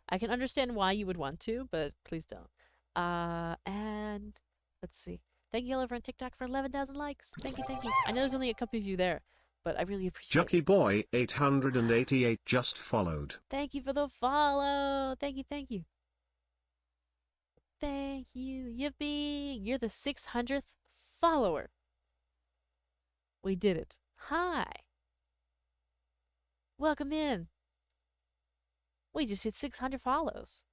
I can understand why you would want to, but please don't. And let's see. Thank you all over on TikTok for 11,000 likes. Thank you, thank you. I know there's only a couple of you there, but I really appreciate it. Jockey Boy 888 just followed. Thank you for the follow. Thank you, thank you. Thank you. Yippee. You're the 600th follower. We did it. Hi. Welcome in. We just hit 600 follows.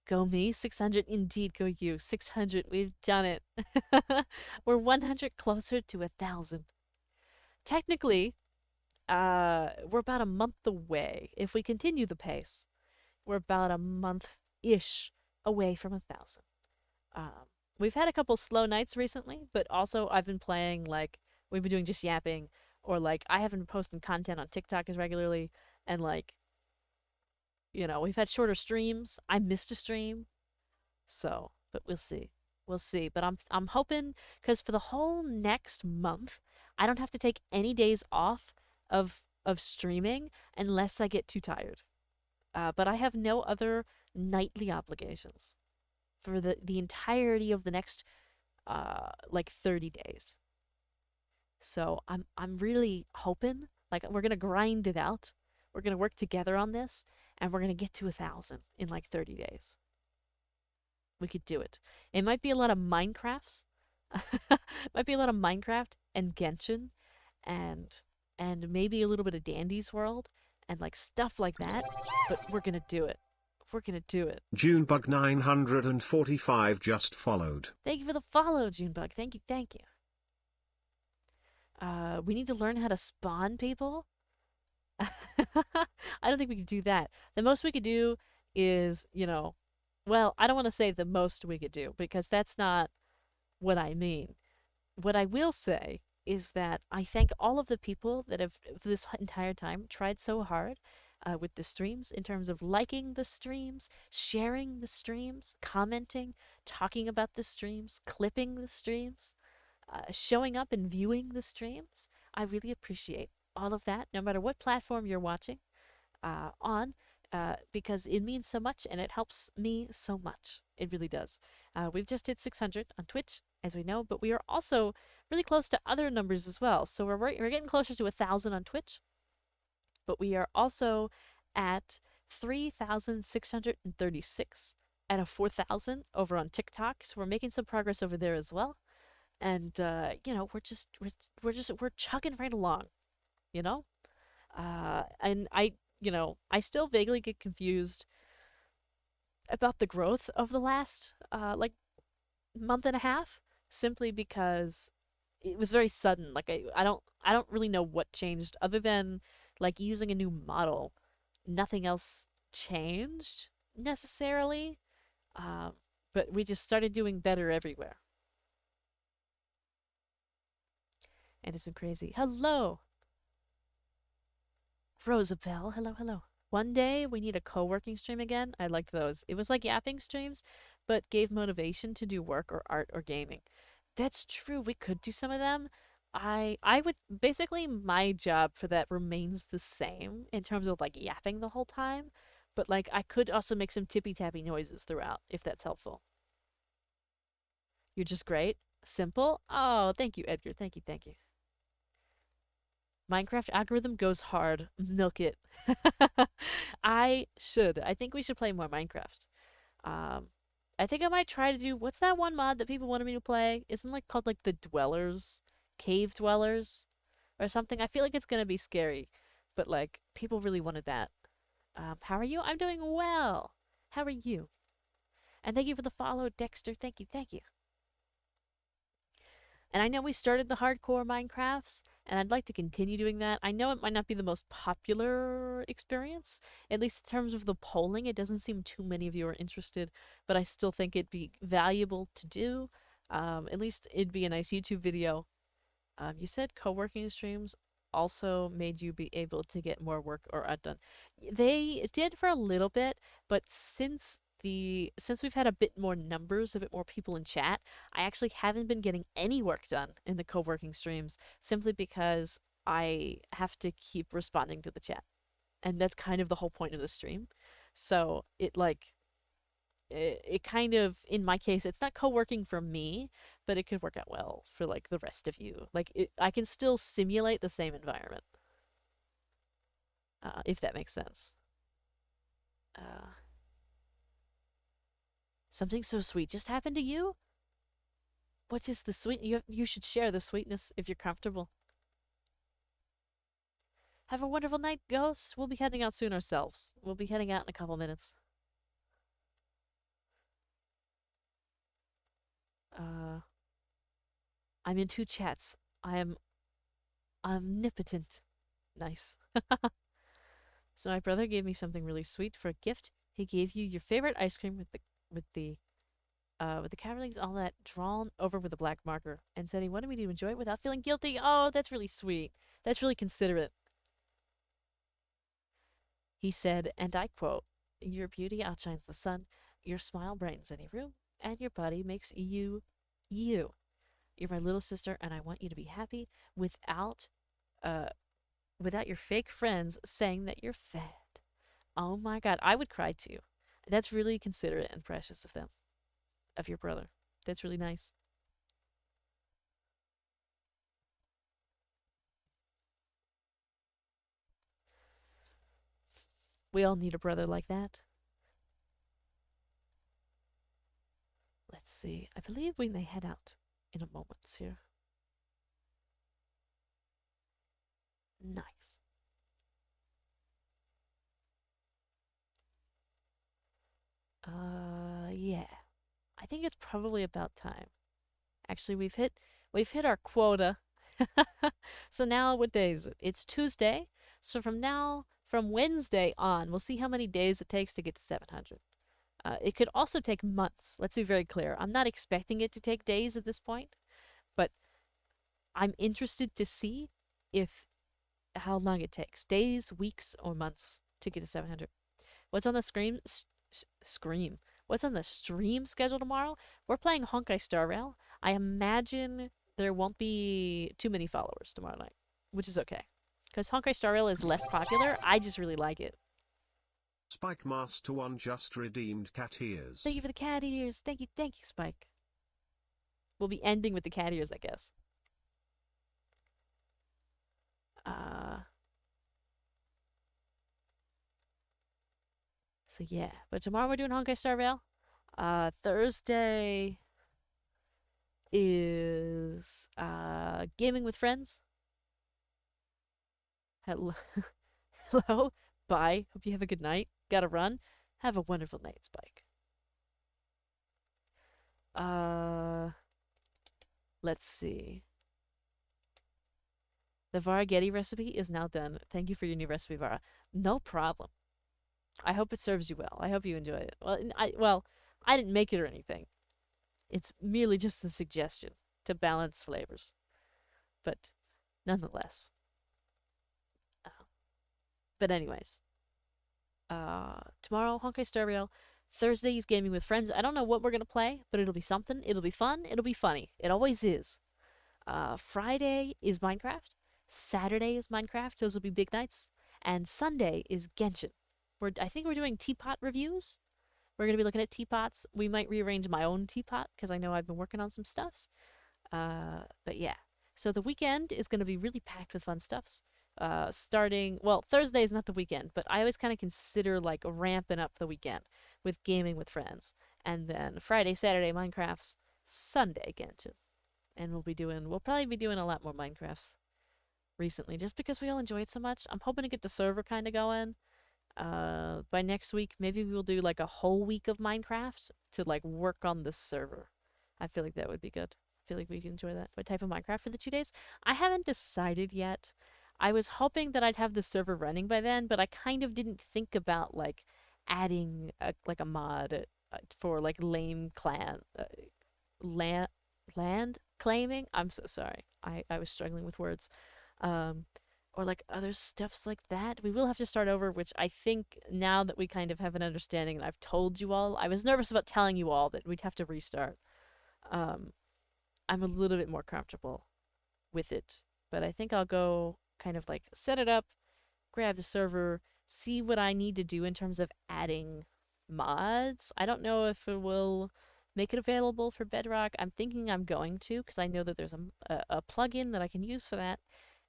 Go me. 600 indeed. Go you. 600. We've done it. We're 100 closer to 1,000. Technically, we're about a month away. If we continue the pace, we're about a month-ish away from 1,000. We've had a couple slow nights recently, but also I've been playing, like, we've been doing just yapping, or, like, I haven't been posting content on TikTok as regularly, and, like, we've had shorter streams. I missed a stream, so, but we'll see. We'll see. But I'm hoping, because for the whole next month, I don't have to take any days off of streaming unless I get too tired. But I have no other nightly obligations for the entirety of the next like 30 days. So I'm really hoping, like, we're gonna grind it out. We're gonna work together on this, and we're gonna get to 1,000 in like 30 days. We could do it. It might be a lot of Minecrafts. Might be a lot of Minecraft and Genshin, and maybe a little bit of Dandy's World and like stuff like that. But we're gonna do it. We're gonna do it. Junebug 945 just followed. Thank you for the follow, Junebug. Thank you, thank you. We need to learn how to spawn people. I don't think we could do that. The most we could do is, well, I don't want to say the most we could do because that's not what I mean. What I will say is that I thank all of the people that have, for this entire time, tried so hard with the streams in terms of liking the streams, sharing the streams, commenting, talking about the streams, clipping the streams, showing up and viewing the streams. I really appreciate all of that, no matter what platform you're watching on, because it means so much and it helps me so much. It really does. We've just hit 600 on Twitch, as we know, but we are also really close to other numbers as well. So we're getting closer to 1,000 on Twitch, but we are also at 3,636 out of 4,000 over on TikTok. So we're making some progress over there as well. And we're chugging right along, you know. And I still vaguely get confused about the growth of the last month and a half, simply because it was very sudden. Like I don't really know what changed other than like using a new model. Nothing else changed necessarily. Um, but we just started doing better everywhere, and it's been crazy. Hello, Rosabelle. Hello, hello. One day we need a co-working stream again. I liked those. It was like yapping streams, but gave motivation to do work or art or gaming. That's true. We could do some of them. I would basically my job for that remains the same in terms of like yapping the whole time, but like I could also make some tippy tappy noises throughout if that's helpful. You're just great. Simple. Oh, thank you, Edgar. Thank you, thank you. Minecraft algorithm goes hard. Milk it. I should. I think we should play more Minecraft. Um, I think I might try to do what's that one mod that people wanted me to play? Isn't like called like the Dwellers, Cave Dwellers, or something? I feel like it's gonna be scary, but like people really wanted that. How are you? I'm doing well. How are you? And thank you for the follow, Dexter. Thank you, thank you. And I know we started the hardcore Minecrafts, and I'd like to continue doing that. I know it might not be the most popular experience, at least in terms of the polling. It doesn't seem too many of you are interested, but I still think it'd be valuable to do. At least it'd be a nice YouTube video. You said co-working streams also made you be able to get more work or art done. They did for a little bit, but since we've had a bit more numbers, a bit more people in chat, I actually haven't been getting any work done in the co-working streams simply because I have to keep responding to the chat. And that's kind of the whole point of the stream. So it kind of, in my case, it's not co-working for me, but it could work out well for like the rest of you. I can still simulate the same environment, if that makes sense. Uh, Something so sweet just happened to you. What is the sweet? You should share the sweetness if you're comfortable. Have a wonderful night, ghosts. We'll be heading out soon ourselves. We'll be heading out in a couple minutes. Uh, I'm in two chats. I am omnipotent. Nice. So my brother gave me something really sweet for a gift. He gave you your favorite ice cream with the cavities, all that drawn over with a black marker, and said he wanted me to enjoy it without feeling guilty. Oh, that's really sweet. That's really considerate. He said, and I quote, "Your beauty outshines the sun, your smile brightens any room, and your body makes you, you. You're my little sister, and I want you to be happy without, uh, without your fake friends saying that you're fat." Oh my god, I would cry too. That's really considerate and precious of them, of your brother. That's really nice. We all need a brother like that. Let's see. I believe we may head out in a moment here. Nice. Yeah. I think it's probably about time. Actually, we've hit our quota. So now what day is it? It's Tuesday. So from Wednesday on, we'll see how many days it takes to get to 700. It could also take months. Let's be very clear. I'm not expecting it to take days at this point, but I'm interested to see if how long it takes. Days, weeks, or months to get to 700. What's on the scream? What's on the stream schedule tomorrow? We're playing Honkai Star Rail. I imagine there won't be too many followers tomorrow night, which is okay. Because Honkai Star Rail is less popular. I just really like it. Spike Master 1 just redeemed cat ears. Thank you for the cat ears. Thank you, Spike. We'll be ending with the cat ears, I guess. Uh, so yeah, but tomorrow we're doing Honkai Star Rail. Thursday is gaming with friends. Hello, hello, bye. Hope you have a good night. Gotta run. Have a wonderful night, Spike. Uh, let's see. The Varietti recipe is now done. Thank you for your new recipe, Vara. No problem. I hope it serves you well. I hope you enjoy it. I didn't make it or anything. It's merely just a suggestion to balance flavors. But nonetheless. Uh, but anyways, tomorrow Honkai Star Rail. Thursday is gaming with friends. I don't know what we're gonna play, but it'll be something. It'll be fun. It'll be funny. It always is. Friday is Minecraft. Saturday is Minecraft. Those will be big nights. And Sunday is Genshin. I think we're doing teapot reviews. We're gonna be looking at teapots. We might rearrange my own teapot because I know I've been working on some stuffs. But yeah. So the weekend is gonna be really packed with fun stuffs. Thursday is not the weekend, but I always kind of consider like ramping up the weekend with gaming with friends, and then Friday, Saturday Minecrafts, Sunday Genshin, and we'll probably be doing a lot more Minecrafts recently, just because we all enjoy it so much. I'm hoping to get the server kind of going. By next week, maybe we'll do like a whole week of Minecraft to like work on the server. I feel like that would be good. I feel like we can enjoy that. What type of Minecraft for the 2 days? I haven't decided yet. I was hoping that I'd have the server running by then, but I kind of didn't think about like adding like a mod for like lame clan land land claiming. I'm so sorry. I was struggling with words. Um, or like other stuffs like that. We will have to start over, which I think now that we kind of have an understanding and I've told you all, I was nervous about telling you all that we'd have to restart. Um, I'm a little bit more comfortable with it, but I think I'll go kind of like set it up, grab the server, see what I need to do in terms of adding mods. I don't know if it will make it available for Bedrock. I'm thinking I'm going to because I know that there's a plugin that I can use for that,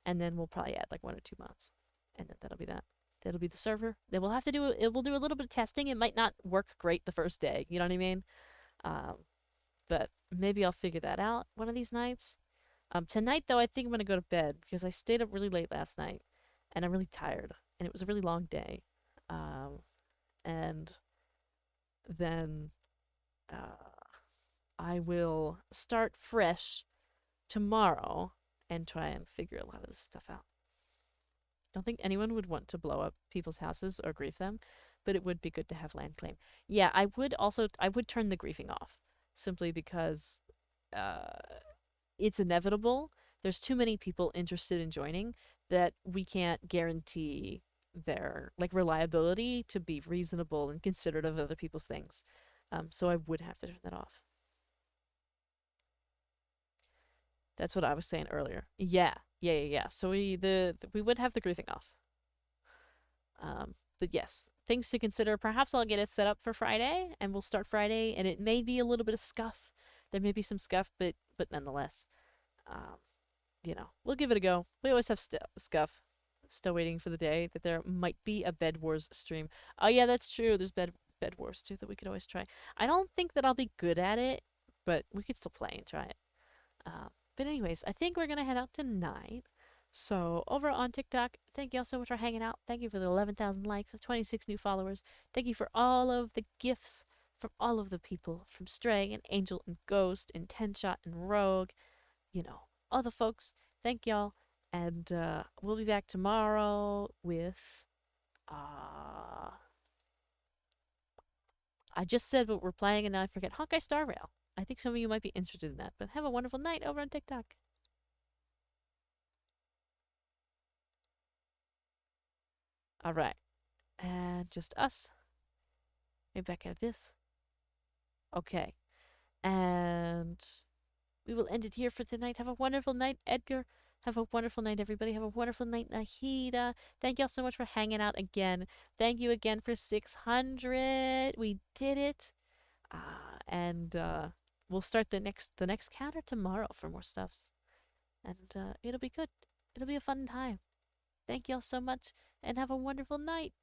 and then we'll probably add like 1 or 2 mods, and then that'll be that. That'll be the server. Then we'll have to do it. We'll do a little bit of testing. It might not work great the first day. You know what I mean? Um, but maybe I'll figure that out one of these nights. Tonight though, I think I'm gonna go to bed because I stayed up really late last night, and I'm really tired, and it was a really long day. And then I will start fresh tomorrow and try and figure a lot of this stuff out. I don't think anyone would want to blow up people's houses or grief them, but it would be good to have land claim. Yeah, I would turn the griefing off simply because uh, it's inevitable. There's too many people interested in joining that we can't guarantee their like reliability to be reasonable and considerate of other people's things. So I would have to turn that off. That's what I was saying earlier. Yeah. So we would have the griefing off. But yes, things to consider. Perhaps I'll get it set up for Friday, and we'll start Friday, and it may be a little bit of scuff. There may be some scuff, but nonetheless, um, we'll give it a go. We always have scuff. Still waiting for the day that there might be a Bed Wars stream. Oh yeah, that's true. There's Bed Wars too that we could always try. I don't think that I'll be good at it, but we could still play and try it. But anyways, I think we're gonna head out tonight. So over on TikTok, thank you all so much for hanging out. Thank you for the 11,000 likes, 26 new followers. Thank you for all of the gifts from all of the people, from Stray and Angel and Ghost and Ten Shot and Rogue. All the folks. Thank y'all. And we'll be back tomorrow with I just said what we're playing and now I forget. Honkai Star Rail. I think some of you might be interested in that. But have a wonderful night over on TikTok. Alright. And just us. Maybe back out of this. Okay. And we will end it here for tonight. Have a wonderful night, Edgar. Have a wonderful night, everybody. Have a wonderful night, Nahida. Thank y'all so much for hanging out again. Thank you again for 600. We did it. And we'll start the next counter tomorrow for more stuffs. And it'll be good. It'll be a fun time. Thank y'all so much, and have a wonderful night.